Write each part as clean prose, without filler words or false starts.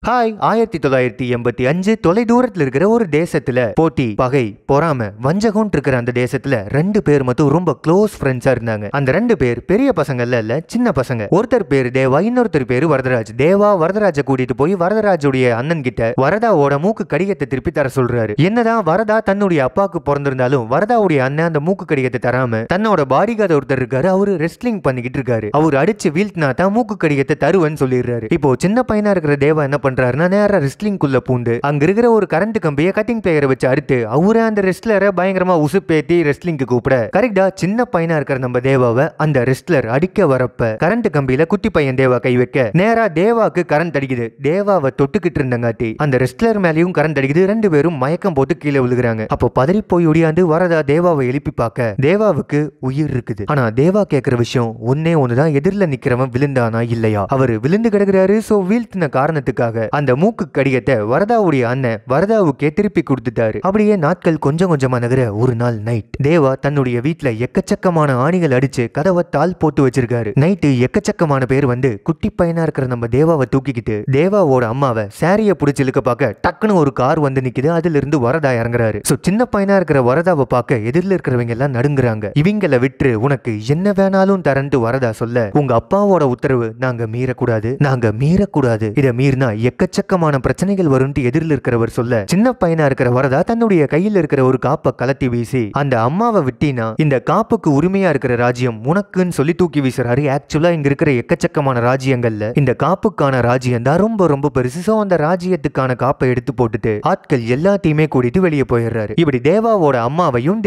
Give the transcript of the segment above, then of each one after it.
Hi 1985 தொலைதூரத்தில் இருக்கிற ஒரு தேசத்துல போட்டி பகை பொறாம வஞ்சகம் இருக்கிற அந்த தேசத்துல ரெண்டு பேர் மட்டும் ரொம்ப க்ளோஸ் ஃப்ரெண்ட்ஸா இருந்தாங்க. அந்த ரெண்டு பேர் பெரிய பசங்கள்ல இல்ல சின்ன பசங்க. ஒருத்தர் பேரு தேவா, இன்னொருத்தர் பேரு வரதராஜ். தேவா வரதராஜ கூட்டிட்டு போய் வரதராஜுடைய அண்ணன் கிட்ட வரதாவோட மூக்கு கடிகத்தை திருப்பி தர சொல்றாரு. என்னதான் வரதா தன்னுடைய அப்பாவுக்கு பிறந்திருந்தாலும் வரதாவுடைய அண்ணன் அந்த மூக்கு கடிகத்தை தராம தன்னோட பாடிகார்டு ஒருத்தர் இருக்காரு, அவரு ரெஸ்லிங் பண்ணிக்கிட்டு இருக்காரு. அவர் அடிச்சு வீழ்த்தினா தான் மூக்கு கடிகத்தை தருவன்னு சொல்லிடுறாரு. இப்போ சின்ன பையனா இருக்கிற தேவா என்ன பண்றாருன்னா நேரா ரெஸ்லிங்குள்ள பூந்து அங்க இருக்கிற ஒரு கரண்ட் கம்பியை கட்டிங் பிளேயரை வச்சு அறுத்து அவரே அந்த ரெஸ்லரை பயங்கரமா உசுப்பேத்தி ரெஸ்லிங்க்கு கூப்பிட கரெக்டா சின்ன பையனா இருக்கிற நம்ம தேவாவை அந்த ரெஸ்லர் அடிக்க வரப்ப கரண்ட் கம்பியில குட்டி பையன் தேவா கை வைக்க நேரா தேவாக்கு கரண்ட் அடிக்குது. தேவாவை தொட்டுக்கிட்டு இருந்தங்காட்டி அந்த ரெஸ்லர் மேலேயும் கரண்ட் அடிக்குது. ரெண்டு பேரும் மயக்கம் போட்டு கீழே விழுகிறாங்க. அப்போ பதறி போய் ஒடியாந்து வரதா தேவாவை எழுப்பி பார்க்க தேவாவுக்கு உயிர் இருக்குது. ஆனா தேவா கேட்கிற விஷயம் ஒன்னே ஒண்ணுதான், எதிரில் நிக்கிறவன் விழுந்தானா இல்லையா. அவர் விழுந்து கிடக்குறாரு. சோ வீழ்த்தின காரணத்துக்காக அந்த மூக்கு கடிகத்தை வரதாவுடைய அண்ணன் வரதாவுக்கே திருப்பி கொடுத்துட்டாரு. அப்படியே நாட்கள் கொஞ்சம் கொஞ்சமா நகர ஒரு நாள் நைட் தேவா தன்னுடைய வீட்டுல எக்கச்சக்கமான ஆணிகள் அடிச்சு கதவை தாள் போட்டு வச்சிருக்காரு. நைட்டு எக்கச்சக்கமான பேர் வந்து குட்டி பையனா இருக்கிற நம்ம தேவாவை தூக்கிக்கிட்டு தேவாவோட அம்மாவை சாரிய புடிச்சு இழுக்க பார்க்க டக்குன்னு ஒரு கார் வந்து நிக்குது. அதுல இருந்து வரதா இறங்குறாரு. சோ சின்ன பையனா இருக்கிற வரதாவை பார்க்க எதிரில் இருக்கிறவங்க எல்லாம் நடுங்குறாங்க. இவங்களை விட்டு உனக்கு என்ன வேணாலும் தரன்ட்டு வரதா சொல்ல உங்க அப்பாவோட உத்தரவு நாங்க மீறக்கூடாது, இதை மீறினா எக்கச்சக்கமான பிரச்சனைகள் வரும்னு எதிரில் இருக்கிறவர் சொல்ல சின்ன பையனா இருக்கிற வரதா தன்னுடைய கையில் இருக்கிற ஒரு காப்பை கலத்தி வீசி அந்த அம்மாவை விட்டினா இந்த காப்புக்கு உரிமையா இருக்கிற ராஜ்யம் உனக்குன்னு சொல்லி தூக்கி வீசுறாரு. ஆக்சுவலா இங்க இருக்கிற எக்கச்சக்கமான ராஜ்யங்கள்ல இந்த காப்புக்கான ராஜ்யம் தான் ரொம்ப ரொம்ப பெருசு. சோ அந்த ராஜ்யத்துக்கான காப்பை எடுத்து போட்டுட்டு ஆட்கள் எல்லாத்தையுமே கூட்டிட்டு வெளியே போயிடுறாரு. இப்படி தேவாவோட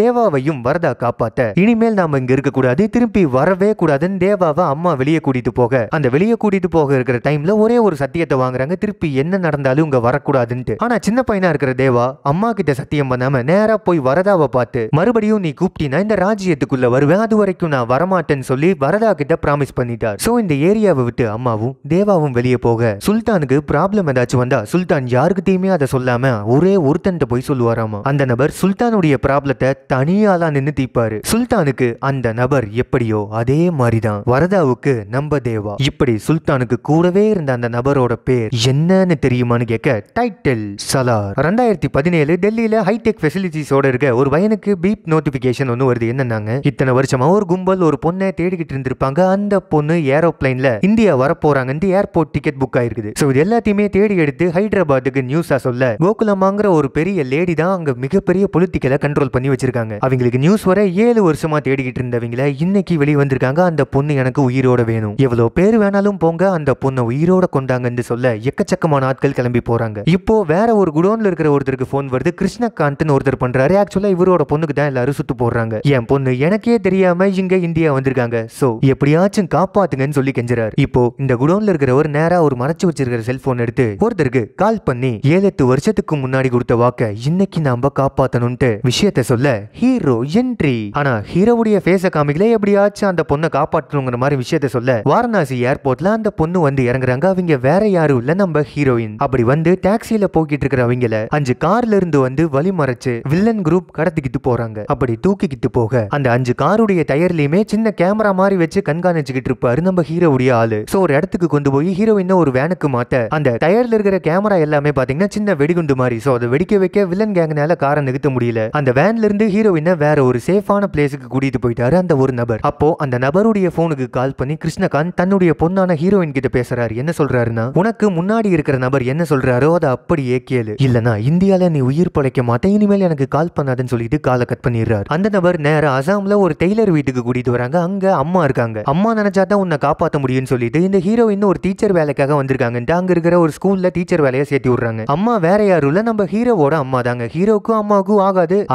தேவாவையும் வரதா காப்பாத்த இனிமேல் நாம இங்க இருக்க கூடாது, திருப்பி வரவே கூடாதுன்னு தேவாவை அம்மா வெளியே கூட்டிட்டு போக அந்த வெளியே கூட்டிட்டு போக இருக்கிற டைம்ல ஒரே ஒரு சத்தியத்தை வாங்குறாங்க, திருப்பி என்ன நடந்தாலும் இங்க வரக்கூடாதுன்ட்டு. ஆனா சின்ன பையனா இருக்கிற தேவா அம்மா கிட்ட சத்தியம் பண்ணாம நேரா போய் வரதாவை பார்த்து மறுபடியும் நீ கூப்பிட்டீனா இந்த ராஜ்யத்துக்குள்ள வருவேன், அது வரைக்கும் நான் வரமாட்டேன்னு சொல்லி வரதா கிட்ட பிராமிஸ் பண்ணிட்டார். சோ இந்த ஏரியாவை விட்டு அம்மாவும் தேவாவும் வெளியே போக சுல்தானுக்கு ப்ராப்ளம் ஏதாச்சும் வந்தா சுல்தான் யாருக்கிட்டையுமே அதை சொல்லாம ஒரே ஒருத்தன்ட்ட போய் சொல்லுவாராமா. அந்த நபர் சுல்தானுடைய ப்ராப்ளத்தை தனியாலா நின்னு தீப்பாரு. சுல்தானுக்கு அந்த நபர் எப்படியோ அதே மாதிரிதான் வரதாவுக்கு நம்ம தேவா. இப்படி சுல்தானுக்கு கூடவே இருந்த அந்த நபரோட பேர் என்னன்னு தெரியுமான்னு கேட்க டைட்டில் சலார். 2017 டெல்லியில ஹைடெக் ஃபெசிலிட்டிஸோட இருக்க ஒரு பையனுக்கு பீப் நோட்டிபிகேஷன் ஒன்னு வருது. என்னன்னாங்க, இத்தனை வருஷமா ஒரு கும்பல் ஒரு பொண்ணை தேடிக்கிட்டு இருந்திருப்பாங்க. அந்த பொண்ணு ஏரோப்ளைன்ல இந்தியா வரப்போறாங்கன்னு ஏர்போர்ட் டிக்கெட் புக் ஆயிருக்குது. சோ இது எல்லாத்தையுமே தேடி எடுத்து ஹைதராபாத்துக்கு நியூஸா சொல்ல கோகுலமாங்கிற ஒரு பெரிய லேடி தான் அங்க மிகப்பெரிய பொலிட்டிக்கலை கண்ட்ரோல் பண்ணி வச்சிருக்காங்க. அவங்களுக்கு நியூஸ் வர 7 வருஷமா தேடிக்கிட்டு இருந்தவங்கள இன்னைக்கு வெளியே வந்திருக்காங்க. அந்த பொண்ணு எனக்கு உயிரோட வேணும், எவ்வளவு பேர் வேணாலும் போங்க, அந்த பொண்ணை உயிரோட கொண்டாங்கன்னு சொல்ல எக்கச்சக்கமான ஆட்கள் கிளம்பி போறாங்க. இப்போ வேற ஒரு குடோன்ல இருக்கிற ஒருத்தருக்கு போன் வருது. கிருஷ்ணகாந்த் ஒருத்தர் பண்றாரு. ஆக்சுவலா இவரோட பொண்ணுக்கு தான் எல்லாரும் சுத்து போடுறாங்க. என் பொண்ணு எனக்கே தெரியாம இங்க இந்தியா வந்திருக்காங்க, சோ எப்படியாச்சும் காப்பாத்துங்கன்னு சொல்லி கெஞ்சுறாரு. இப்போ இந்த குடோன்ல இருக்கிறவர் நேரா ஒரு மறைச்சு வச்சிருக்கிற செல்போன் எடுத்து ஒருத்தருக்கு கால் பண்ணி 7-8 வருஷத்துக்கு முன்னாடி கொடுத்த வாக்க இன்னைக்கு நாம காப்பாத்தணும்ட்டு விஷயத்த சொல்ல ஹீரோ என்ட்ரி. ஆனா ஹீரோவுடைய ஃபேஸ காமிக்கல, எப்படியாச்சும் அந்த பொண்ணை காப்பாற்றணுங்கிற மாதிரி விஷயத்த சொல்ல வாரணாசி ஏர்போர்ட்ல அந்த பொண்ணு வந்து இறங்குறாங்க. அவங்க வேற யாரும் இல்ல, நம்ம ஹீரோயின். அப்படி வந்து டாக்ஸில போய்கிட்டு இருக்கிற அவங்கள 5 கார்ல இருந்து வந்து வழி மறைச்சு வில்லன் குரூப் கடத்திக்கிட்டு போறாங்க. அப்படி தூக்கிக்கிட்டு போக அந்த 5 காருடைய டயர்லயுமே சின்ன கேமரா மாதிரி வச்சு கண்காணிச்சுக்கிட்டு இருப்பாரு நம்ம ஹீரோவுடைய ஆளு. சோ ஒரு இடத்துக்கு கொண்டு போய் ஹீரோயின் ஒரு வேனுக்கு மாத்த அந்த டயர்ல இருக்கிற கேமரா எல்லாமே பாத்தீங்கன்னா சின்ன வெடிகுண்டு மாதிரி. சோ அதை வெடிக்க வைக்க வில்லன் கேங்கனால காரை நிறுத்த முடியல. அந்த வேன்ல இருந்து ஹீரோயினை வேற ஒரு சேஃபான பிளேஸுக்கு கூட்டிட்டு போயிட்டாரு அந்த ஒரு நபர். அப்போ அந்த நபருடைய போனுக்கு கால் பண்ணி கிருஷ்ணகாந்த் தன்னுடைய பொண்ணான ஹீரோயின் கிட்ட பேசுறாரு. என்ன சொல்றாருன்னா, உனக்கு முன்னாடி இருக்கிற நபர் என்ன சொல்றாரோ அதை அப்படியே கேளு, இல்லனா இந்தியால நீ உயிர் பழைக்க மாட்டேன், இனிமேல் எனக்கு கால் பண்ணாதுன்னு சொல்லிட்டு காலை கட் பண்ணிடுறாரு. அந்த நபர் நேரா அசாம்ல ஒரு டெய்லர் வீட்டுக்கு கூட்டிட்டு வராங்க. அங்க அம்மா இருக்காங்க. அம்மா நினைச்சாதான் உன்னை காப்பாற்ற முடியும்னு சொல்லிட்டு இந்த ஹீரோயின் ஒரு டீச்சர் வேலைக்காக வந்திருக்காங்கன்ட்டு அங்க இருக்கிற ஒரு ஸ்கூல்ல டீச்சர் வேலையை சேர்த்து விடுறாங்க. அம்மா வேற யாரும் இல்ல, நம்ம ஹீரோவோட அம்மா தாங்க. ஹீரோக்கும் அம்மாவுக்கும்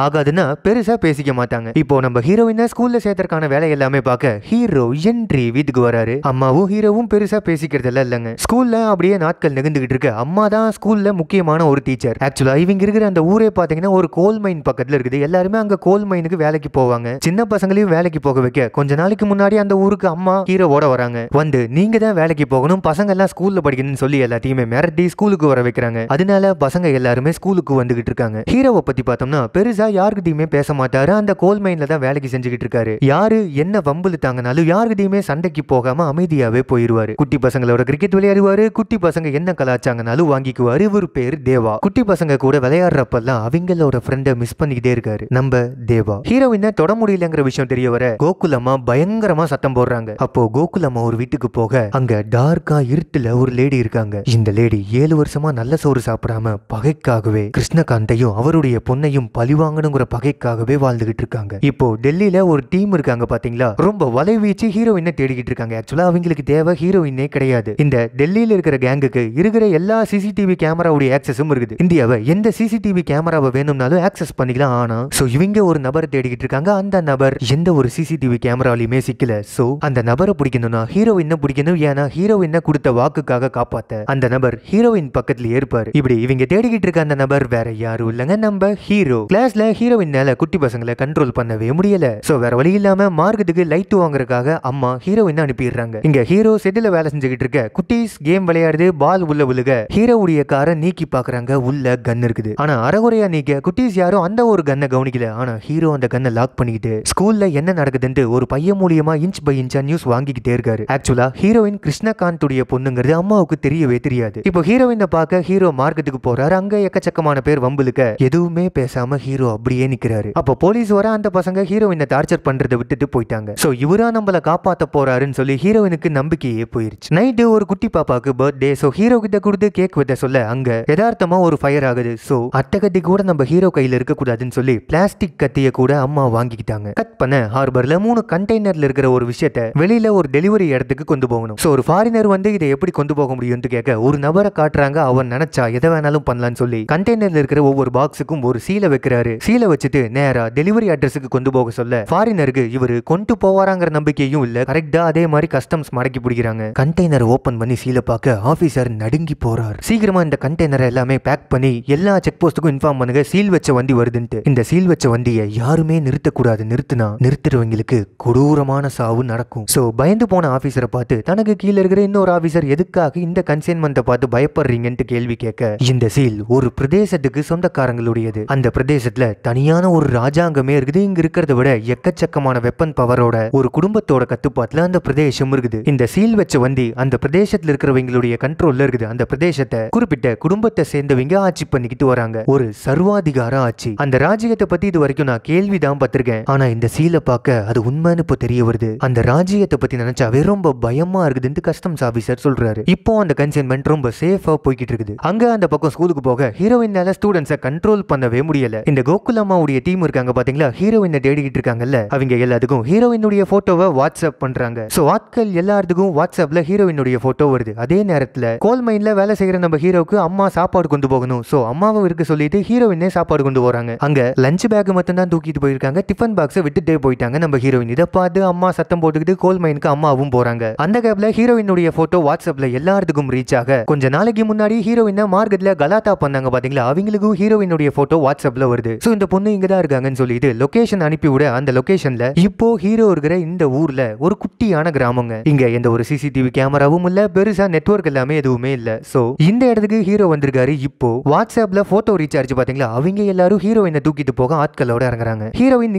ஆகாதுன்னா பெருசா பேசிக்க மாட்டாங்க. இப்போ நம்ம ஹீரோயினை ஸ்கூல்ல சேர்த்தறக்கான வேலை எல்லாமே பார்க்க ஹீரோ என்ட்ரி வீட்டுக்கு வராரு. அம்மாவும் ஹீரோவும் பெருசா பேசிக்கிறது எல்லாம் இல்லங்க. ஸ்கூல்ல அப்படியே நாட்கள் நெகுந்துகிட்டு இருக்கு. அம்மா தான் ஸ்கூல்ல முக்கியமான ஒரு டீச்சர். ஆக்சுவலா இவங்க இருக்கிற அந்த ஊரே பாத்தீங்கன்னா ஒரு கோல் மைன் பக்கத்துல இருக்குது. எல்லாருமே அங்க கோல் மைனுக்கு வேலைக்கு போவாங்க. சின்ன பசங்களையும் வேலைக்கு போக வைக்க கொஞ்ச நாளைக்கு முன்னாடி அந்த ஊருக்கு அம்மா ஹீரோவோட வராங்க. வந்து நீங்க தான் வேலைக்கு போகணும், பசங்க எல்லாம் ஸ்கூல்ல படிக்கணும்னு சொல்லி எல்லாத்தையுமே மிரட்டி ஸ்கூலுக்கு வர வைக்கிறாங்க. அதனால பசங்க எல்லாருமே ஸ்கூலுக்கு வந்துகிட்டு இருக்காங்க. ஹீரோவை பத்தி பார்த்தோம்னா பெருசா யாருக்கிட்டையுமே பேச மாட்டாரு. அந்த கோல் மைன்ல தான் வேலைக்கு செஞ்சுக்கிட்டு இருக்காரு. யாரு என்ன வம்புலுத்தாங்கனாலும் யாருக்கிட்டையுமே சண்டைக்கு போகாம அமைதியாவே போயிருவாரு. குட்டி பசங்களோட கிரிக்கெட் விளையாடுவாரு. குட்டி பசங்க என்ன என்ன கலாச்சாங்கனாலும் வாங்கிக்குவாரு. இவர் பேரு தேவா. குட்டி பசங்க கூட விளையாடுறப்பெல்லாம் அவங்களோட ஃப்ரெண்டை மிஸ் பண்ணிக்கிட்டே இருக்காரு நம்ம தேவா. ஹீரோயினை தொட முடியலங்கிற விஷயம் தெரிய வர கோகுலம்மா பயங்கரமா சத்தம் போடுறாங்க. அப்போ கோகுலம்மா ஒரு வீட்டுக்கு போக அங்க டார்க்கா இருட்டுல ஒரு லேடி இருக்காங்க. இந்த லேடி 7 வருஷமா நல்ல சோறு சாப்பிடாம பகைக்காகவே கிருஷ்ணகாந்தையும் அவருடைய பொண்ணையும் பழிவாங்கணுங்கிற பகைக்காகவே வாழ்ந்துகிட்டு இருக்காங்க. இப்போ டெல்லியில ஒரு டீம் இருக்காங்க பாத்தீங்களா, ரொம்ப வலை வீச்சு ஹீரோயினை தேடிக்கிட்டு இருக்காங்க. ஆக்சுவலா அவங்களுக்கு தேவை ஹீரோயினே கிடையாது. இந்த டெல்லியில இருக்கிற கேங்குக்கு இருக்கிற எல்லா சிசிடிவி கேமராவுடைய ஆக்சஸும் இருக்குது. இந்தியாவை எந்த சிசிடிவி கேமராவை வேணும்னாலும் ஆக்சஸ் பண்ணிக்கலாம். ஆனா சோ இவங்க ஒரு நபரை தேடிக்கிட்டு இருக்காங்க. அந்த நபர் எந்த ஒரு சிசிடிவி கேமராலையுமே சிக்கல. சோ அந்த நபரை பிடிக்கணும்னா ஹீரோயினை பிடிக்கணும். ஏன்னா ஹீரோயினை கொடுத்த வாக்குக்காக காப்பாத்த அந்த நபர் ஹீரோயின் பக்கத்துல இருப்பாரு. இப்படி இவங்க தேடிக்கிட்டு இருக்க அந்த நபர் வேற யாரும் இல்லங்க, நம்ம ஹீரோ. கிளாஸ்ல ஹீரோயினால குட்டி பசங்களை கண்ட்ரோல் பண்ணவே முடியல. சோ வேற வழி இல்லாம மார்க்கெட்டுக்கு லைட் வாங்குறதுக்காக அம்மா ஹீரோயின் அனுப்பிடுறாங்க. இங்க ஹீரோ செட்டில வேலை செஞ்சுக்கிட்டு இருக்க குட்டீஸ் கேம் விளையாடுது. பால் உள்ள விழுக ஹீரோவுடைய காரை நீக்கி பாக்குறாங்க. உள்ள கன் இருக்குது. ஆனா அரைகுறையா நீக்க குட்டீஸ் யாரும் அந்த ஒரு கன்னை கவனிக்கல. ஆனா ஹீரோ அந்த கன்னை லாக் பண்ணிக்கிட்டு ஸ்கூல்ல என்ன நடக்குதுன்னு ஒரு பையன் மூலியமா இன்ச் பை இன்ச்சா நியூஸ் வாங்கிக்கிட்டே இருக்காரு. ஆக்சுவலா ஹீரோயின் கிருஷ்ணகாந்த் உடைய பொண்ணுங்கிறது அம்மாவுக்கு தெரியவே தெரியாது. இப்போ ஹீரோயினை பார்க்க ஹீரோ மார்க்கெட்டுக்கு போறாரு. அங்க எக்கச்சக்கமான பேர் வம்புலுக்க எதுவுமே பேசாம ஹீரோ அப்படியே நிக்கிறாரு. அப்போ போலீஸ் வர அந்த பசங்க ஹீரோயினை டார்ச்சர் பண்றதை விட்டுட்டு போயிட்டாங்க. சோ இவரா நம்மள காப்பாத்த போறாருன்னு சொல்லி ஹீரோயினுக்கு நம்பிக்கையே போயிருச்சு. நைட்டு ஒரு குட்டி பாப்பாக்கு பர்த்டே. சோ ஹீரோ கிட்ட கொடுத்து கேக் வெட்ட சொல்ல அங்க யதார்த்தமா ஒரு ஃபயர் ஆகுது. சோ அட்டகத்தி கூட நம்ம ஹீரோ கையில இருக்க கூடாதுன்னு சொல்லி பிளாஸ்டிக் கத்திய கூட அம்மா வாங்கிக்கிட்டாங்க. கட் பண்ண ஹார்பர்ல 3 கண்டெய்னர்ல இருக்கிற ஒரு விஷயத்தை வெளியில ஒரு டெலிவரி இடத்துக்கு கொண்டு போகணும். சோ ஒரு ஃபாரினர் வந்து இதை எப்படி கொண்டு போக முடியும்னு கேட்க ஒரு நபரை காட்டுறாங்க. அவன் நினைச்சா எதை வேணாலும் பண்ணலாம்னு சொல்லி கண்டெய்னர்ல இருக்கிற ஒவ்வொரு பாக்ஸுக்கும் ஒரு சீலை வைக்கிறாரு. சீலை வச்சுட்டு நேரா டெலிவரி அட்ரஸுக்கு கொண்டு போக சொல்ல ஃபாரினருக்கு இவரு கொண்டு போவாராங்கிற நம்பிக்கையும் இல்ல. கரெக்டா அதே மாதிரி கஸ்டம்ஸ் மடக்கி பிடிக்கிறாங்க. கண்டெய்னர் ஓபன் பண்ணி சீலை பார்க்க ஆபீசர் நடுங்கி போறார். சீக்கிரமா இந்த கண்டெய்னரை எல்லாமே பேக் பண்ணி எல்லா செக் போஸ்ட்டுக்கும் இன்ஃபார்ம் பண்ணுங்க, சீல் வச்ச வண்டி வருதுன்ட்டு. இந்த சீல் வச்ச வண்டியை யாருமே நிறுத்தக்கூடாது. நிறுத்தினா நிறுத்துறவங்களுக்கு கொடூரமான சாவு நடக்கும். சோ பயந்து போன ஆபீசரை பார்த்து தனக்கு கீழே இருக்கிற இன்னொரு ஆபீசர் எதுக்காக இந்த கன்சைன்மெண்ட்டை பார்த்து பயப்படுறீங்கன்னு கேள்வி கேட்க இந்த சீல் ஒரு பிரதேசத்துக்கு சொந்தக்காரங்களுடையது. அந்த பிரதேசத்துல தனியான ஒரு ராஜாங்கமே இருக்குது. இங்க இருக்கிறத விட எக்கச்சக்கமான வெப்பன் பவரோட ஒரு குடும்பத்தோட கட்டுப்பாட்டுல அந்த பிரதேசம் இருக்குது. இந்த சீல் வச்ச வண்டி அந்த பிரதேசத்துல இருக்கிறவங்களுடைய கண்ட்ரோல்ல இருக்குது. அந்த பிரதேசத்தை குறிப்பிட்ட குடும்பத்தை சேர்ந்தவங்க ஆட்சி பண்ணிக்கிட்டு வராங்க. ஒரு சர்வாதிகார ஆட்சி. அந்த ராஜ்யத்தை பத்தி இது வரைக்கும் நான் கேள்விதான் பட்டிருக்கேன். ஆனா இந்த சீலை பார்க்க அது உண்மைன்னு இப்போ தெரிய வருது. அந்த ராஜ்யத்தை பத்தி நினைச்சாவே ரொம்ப பயமா இருக்குதுன்னு கஸ்டம்ஸ் ஆபீசர் சொல்றாரு. இப்போ அந்த கன்சைன்மெண்ட் ரொம்ப சேஃபா போய்கிட்டு இருக்குது. அங்க அந்த பக்கம் ஸ்கூலுக்கு போக ஹீரோயினால ஸ்டூடெண்ட்ஸை கண்ட்ரோல் பண்ணவே முடியல. இந்த கோகுலம்மாவுடைய டீம் இருக்காங்க பாத்தீங்களா, ஹீரோயினை தேடிக்கிட்டு இருக்காங்கல்ல, அவங்க எல்லாத்துக்கும் ஹீரோயினுடைய போட்டோவை வாட்ஸ்அப் பண்றாங்க. சோ ஆட்கள் எல்லாத்துக்கும் வாட்ஸ்அப்ல ஹீரோயினுடைய போட்டோ வருது. அதே நேரத்துல கோல் மைன்ல வேலை செய்யற நம்ம ஹீரோக்கு அம்மா சாப்பாடு கொண்டு போகணும். சோ அம்மாவை இருக்க சொல்லிட்டு ஹீரோயினே சாப்பாடு கொண்டு போறாங்க. அங்க லஞ்ச் பேக் மட்டும் தான் தூக்கிட்டு போயிருக்காங்க. டிஃபன் பாக்ஸை விட்டுட்டே போயிட்டாங்க நம்ம ஹீரோயின். இதை பார்த்து அம்மா சத்தம் போட்டுக்கிட்டு கோல் மைனுக்கு அம்மாவும் போறாங்க. அந்த கேப்ல ஹீரோயினுடைய போட்டோ வாட்ஸ்அப்ல எல்லாத்துக்கும் ரீச் ஆக கொஞ்ச நாளைக்கு முன்னாடி ஹீரோயினை மார்க்கெட்ல கலாட்டா பண்ணாங்க பாத்தீங்களா, அவங்களுக்கும் ஹீரோயினுடைய போட்டோ வாட்ஸ்அப்ல வருது. சோ இந்த பொண்ணு இங்க தான் இருக்காங்கன்னு சொல்லிட்டு லொகேஷன் அனுப்பி விட அந்த லொகேஷன்ல இப்போ ஹீரோ இருக்கிற இந்த ஊர்ல ஒரு குட்டியான கிராமங்க. இங்க எந்த ஒரு சிசிடிவி கேமராவும் இல்ல, பெருசா நெட்வொர்க் எல்லாமே எதுவுமே இல்ல. சோ இந்த இடத்துக்கு ஹீரோ வந்திருக்காரு. இப்போ வாட்ஸ்அப்ல போட்டோ ரீசார்ஜ் பாத்தீங்களா, அவங்க எல்லாரும் ஹீரோயினை தூக்கிட்டு போக ஆட்களோட இறங்குறாங்க. ஹீரோயின்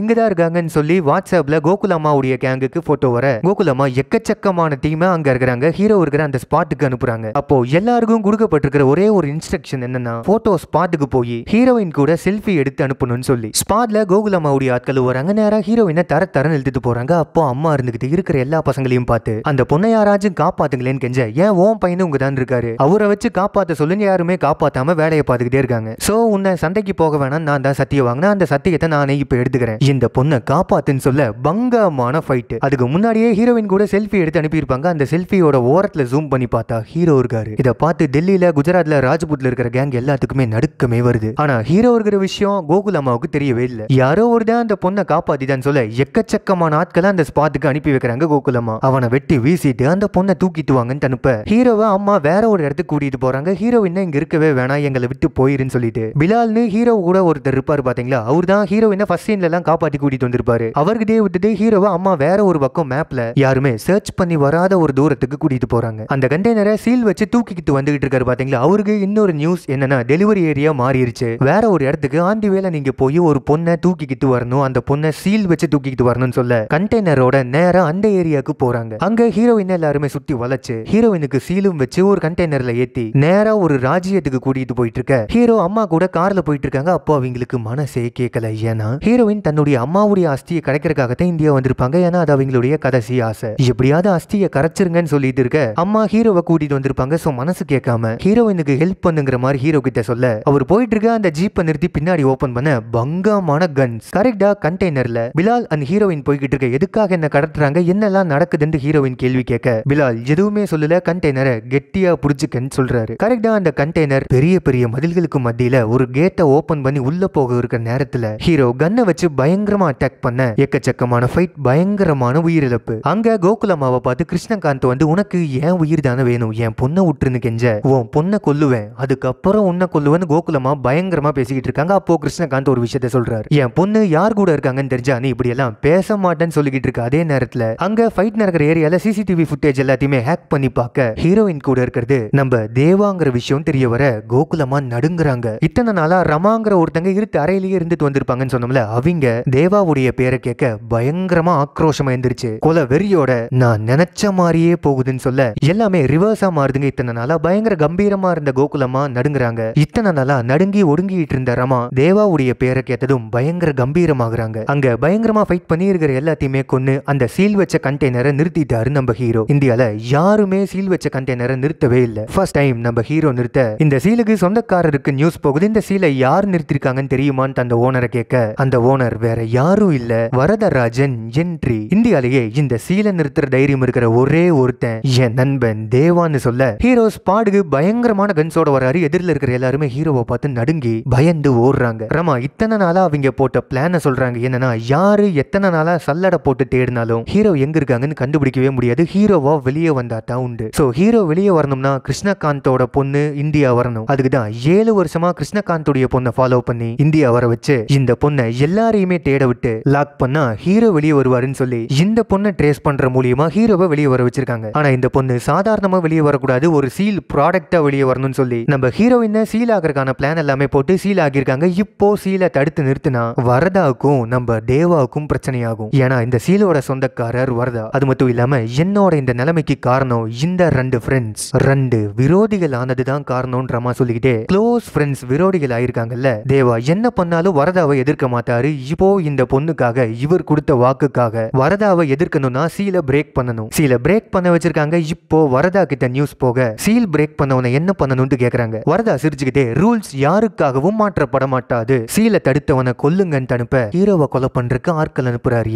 இங்க தான் இருக்காங்கன்னு சொல்லி வாட்ஸ்அப்ல கோகுலம்மாவுடைய கேங்குக்கு போட்டோ வர கோகுலம்மா எக்கச்சக்கமான டீம் அங்க இருக்கிறாங்க. ஹீரோ இருக்கிற அந்த ஸ்பாட்டுக்கு அனுப்புறாங்க. அப்போ எல்லாருக்கும் கொடுக்கப்பட்டிருக்கிற ஒரே ஒரு இன்ஸ்ட்ரக்ஷன் என்னன்னா, போட்டோ ஸ்பாட்டுக்கு போய் ஹீரோயின் கூட செல்ஃபி எடுத்து அனுப்பணும்னு சொல்லி. ஸ்பாட்ல கோகுலம்மாவுடைய ஆட்கள் வராங்க. நேரா ஹீரோயினை தரன்னு இழுத்துட்டு போறாங்க. அப்போ அம்மா இருந்துகிட்டு இருக்கிற எல்லா பசங்களையும் பார்த்து அந்த பொண்ணை யாராச்சும் காப்பாத்துங்களேன்னு கெஞ்ச, ஏன் ஓன் பையனும் உங்க தான் இருக்காரு, அவரை வச்சு காப்பாத்த சொல்லுங்க. யாருமே காப்பாத்தாம வேலையை பார்த்துக்கிட்டே இருக்காங்க. சோ உன்னை சண்டைக்கு போக வேணாம், நான் தான் சத்தியம் வாங்கினா அந்த சத்தியத்தை நானே இப்ப எடுத்துக்கிறேன், இந்த பொண்ணை காப்பாத்துன்னு சொல்ல பங்கமான ஃபைட். அதுக்கு முன்னாடியே ஹீரோயின் கூட செல்ஃபி எடுத்து அனுப்பியிருப்பாங்க. அந்த செல்ஃபியோட ஓரத்துல ஜூம் பண்ணி பார்த்தா ஹீரோ இருக்காரு. இதை பார்த்து டெல்லியில குஜராத்ல ராஜ்புட்ல இருக்கிற கேங் எல்லாத்துக்குமே நடுக்கமே வருது. ஆனா ஹீரோ இருக்கிற விஷயம் கோகுலம்மாவுக்கு தெரியவே இல்லை. யாரோ ஒரு தான் அந்த பொண்ணை காப்பாத்திதான் சொல்ல எக்கச்சக்கமான ஆட்களை அந்த ஸ்பாட்டுக்கு அனுப்பி வைக்கிறாங்க கோகுலம்மா. அவனை வெட்டி வீசிட்டு அந்த பொண்ணை தூக்கிட்டு வாங்கன்னு அனுப்ப ஹீரோவை அம்மா வேற ஒரு இடத்துக்கு கூட்டிட்டு போறாங்க. ஹீரோயின் இங்க இருக்கவே வேணாம், எங்களை விட்டு போயிருன்னு சொல்லிட்டு. பிலால்னு ஹீரோ கூட ஒருத்தர் இருப்பாரு பாத்தீங்களா, அவர் தான் ஹீரோயினை ஃபர்ஸ்ட் சீன்ல எல்லாம் காப்பாத்தி கூட்டிட்டு வந்திருப்பாரு. அவர்கிட்டே விட்டுட்டு ஹீரோவை அம்மா வேற ஒரு பக்கம் மேப்ல யாருமே சர்ச் பண்ணி வராத ஒரு தூரத்துக்கு கூட்டிட்டு போறாங்க. அந்த கண்டெய்னரை சீல் வச்சு தூக்கிட்டு வந்துகிட்டு இருக்காரு பாத்தீங்களா. அவருக்கு இன்னொரு நியூஸ் என்னன்னா, டெலிவரி ஏரியா மாறிடுச்சு, வேற ஒரு இடத்துக்கு ஆண்டி வேலை நீங்க போய் ஒரு பொண்ணை தூக்கிக்கிட்டு வரணும், அந்த பொண்ணை சீல் வச்சு தூக்கிட்டு வரணும்னு சொல்ல கண்டெய்னரோட நேரா அந்த ஏரியாவுக்கு போறாங்க. அங்க ஹீரோயின் எல்லாருமே சுத்தி வளைச்சு ஹீரோயினுக்கு சீலும் வச்சு ஒரு கண்டெய்னர் கண்டெய்னர்ல ஏத்தி நேரா ஒரு ராஜ்யத்துக்கு கூட்டிட்டு போயிட்டு இருக்க ஹீரோ அம்மா கூட கார்ல போயிட்டு இருக்காங்க. அப்போ அவங்களுக்கு மனசே கேட்கல. ஏன்னா ஹீரோயின் தன்னுடைய அம்மாவுடைய அஸ்தியை கரைக்கிறதுக்காகத்தான் இந்தியா வந்திருப்பாங்க. ஏன்னா அது அவங்களுடைய கடைசி ஆசை. எப்படியாவது அஸ்தியை கரைச்சிருங்கன்னு சொல்லிட்டு இருக்க அம்மா ஹீரோவை கூட்டிட்டு வந்திருப்பாங்க. சோ மனசு கேட்காம ஹீரோயினுக்கு ஹெல்ப் பண்ணுங்கிற மாதிரி ஹீரோ கிட்ட சொல்ல அவர் போயிட்டு இருக்க அந்த ஜீப்பை நிறுத்தி பின்னாடி ஓபன் பண்ண பங்கமான கன்ஸ். கரெக்டா கண்டெய்னர்ல பிலால் அண்ட் ஹீரோயின் போய்கிட்டு இருக்க எதுக்காக என்ன கடத்துறாங்க, என்னெல்லாம் நடக்குதுன்னு ஹீரோயின் கேள்வி கேட்க பிலால் எதுவுமே சொல்லல, கண்டெய்னரை கெட்டியா புடிச்சுக்கன்னு சொல்றாரு. கரெக்டா அந்த கண்டெய்னர் பெரிய பெரிய மதில்களுக்கு மத்தியில ஒரு கேட்டை ஓபன் பண்ணி உள்ள போக இருக்க நேரத்துல ஹீரோ கன்னை வச்சு பயங்கரமா அட்டாக் பண்ண எக்கச்சக்கமான ஃபைட், பயங்கரமான உயிரிழப்பு. அங்க கோகுலம்மாவை பார்த்து கிருஷ்ணகாந்த் வந்து உனக்கு ஏன் உயிர் தானே வேணும், என் பொண்ணை விட்டுருன்னு கெஞ்ச உன் பொண்ணை கொல்லுவேன் அதுக்கப்புறம் உன்னை கொல்லுவேன்னு கோகுலம்மா பயங்கரமா பேசிக்கிட்டு இருக்காங்க. அப்போ கிருஷ்ணகாந்த் ஒரு விஷயத்த சொல்றாரு, என் பொண்ணு யார் கூட இருக்காங்கன்னு தெரிஞ்சா நீ இப்படி எல்லாம் பேச மாட்டேன்னு சொல்லிக்கிட்டு இருக்க. அதே நேரத்துல அங்க ஃபைட் நடக்கிற ஏரியால சிசிடிவி ஃபுட்டேஜ் எல்லாத்தையுமே ஹேக் பண்ணி பார்க்க ஹீரோயின் கூட இருக்கிறது நம்ம தேவாங்கிற விஷயம் தெரிய வர கோகுலமா நடுங்குறாங்க. இத்தனை நாளா ரமாங்கிற ஒருத்தங்க இருட்டு அறையிலேயே இருந்துட்டு வந்திருப்பாங்கன்னு சொன்னோம்ல, அவங்க தேவாவுடைய பேரை கேட்க பயங்கரமா ஆக்ரோஷமா எந்திரிச்சு கொலை வெறியோட நான் நினைச்ச மாதிரியே போகுதுன்னு சொல்ல எல்லாமே ரிவர்ஸா மாறுதுங்க. இத்தனை நாளா பயங்கர கம்பீரமா இருந்த கோகுலமா நடுங்குறாங்க. இத்தனை நாளா நடுங்கி ஒடுங்கிட்டு இருந்த ரமா தேவாவுடைய பேரை கேட்டதும் பயங்கர கம்பீரமாகறாங்க. அங்க பயங்கரமா ஃபைட் பண்ணி இருக்கிற எல்லாத்தையுமே கொன்னு அந்த சீல் வச்ச கண்டெய்னரை நிறுத்திட்டாரு நம்ம ஹீரோ. இந்தியால யாருமே சீல் வச்ச கண்டெய்னரை நிறுத்தவே இல்ல. ஃபர்ஸ்ட் டைம் நம்ம ஹீரோ நிறுத்த இந்த சீலுக்கு சொந்தக்காரருக்கு நியூஸ் போகுது. இந்த சீலை யார் நிறுத்திருக்காங்கன்னு தெரியுமான்னு அந்த ஓனரை கேட்க அந்த ஓனர் வேற யாரும் இல்ல, வரதராஜன் என்ட்ரி. இந்தியாலேயே இந்த சீலை நிறுத்துற தைரியம் இருக்கிற ஒரே ஒருத்தன் என் நண்பன் தேவான்னு சொல்ல ஹீரோ ஸ்பாடுக்கு பயங்கரமான கன்ஸோட வராரு. எதிரில் இருக்கிற எல்லாருமே ஹீரோவை பார்த்து நடுங்கி பயந்து ஓடுறாங்க. ரமா இத்தனை நாளா அவங்க போட்ட பிளான சொல்றாங்க. என்னன்னா யாரு எத்தனை நாளா சல்லடை போட்டு தேடினாலும் ஹீரோ எங்க இருக்காங்கன்னு கண்டுபிடிக்கவே முடியாது. ஹீரோவா வெளியே வந்தா தான் உண்டு. சோ ஹீரோ வெளியே வரணும்னா கிருஷ்ணகாந்தோட பொண்ணு இந்தியா வரணும். அதுக்குதான் 7 வருஷமா கிருஷ்ணகாந்தோடைய பொண்ணை ஃபாலோ பண்ணி இந்தியா வர வச்சு இந்த பொண்ணை எல்லாரையுமே தேட விட்டு லாக் பண்ணா ஹீரோ வெளியே வருவாருன்னு சொல்லி இந்த பொண்ணை ட்ரேஸ் பண்ற மூலியமா ஹீரோவை வெளியே வர வச்சிருக்காங்க. ஆனா இந்த பொண்ணு சாதாரணமா வெளியே வரக்கூடாது, ஒரு சீல் ப்ராடக்டா வெளியே வரணும்னு சொல்லி நம்ம ஹீரோயினை சீல் ஆகிறதுக்கான பிளான் எல்லாமே போட்டு சீல் ஆகியிருக்காங்க. இப்போ சீலை தடுத்து நிறுத்தினா வரதாவுக்கும் நம்ம தேவாவுக்கும் பிரச்சனையாகும். ஏன்னா இந்த சீலோட சொந்தக்காரர் வரதா. அது மட்டும் இல்லாம என்னோட இந்த நிலைமைக்கு காரணம் இந்த 2 ஃப்ரெண்ட்ஸ், 2 விரோதிகள் ஆனதுதான் காரணம்ன்றமா சொல்லிக்கிட்டே க்ளோஸ் ஃப்ரெண்ட்ஸ் விரோதிகள் ஆயிருக்காங்கல்ல. தேவா என்ன பண்ணாலும் வரதாவை எதிர்க்க மாட்டாரு. இப்போ இந்த பொண்ணுக்காக இவர் கொடுத்த வாக்குக்காக வரதாவை எதிர்க்கணும்னா சீலை பிரேக் பண்ணணும். சீலை பிரேக் பண்ண வச்சிருக்காங்க. இப்போ வரதா கிட்ட நியூஸ் போக சீல் பிரேக் பண்ணவனை என்ன பண்ணணும்னு கேக்குறாங்க. வரதா சிரிச்சுக்கிட்டே ரூல்ஸ் யாருக்காகவும் மாற்றப்பட மாட்டாது, சீலை தடுத்தவனை கொல்லுங்கன்னு அனுப்ப ஹீரோவை கொலை பண்றதுக்கு ஆட்கள் அனுப்புறாரு.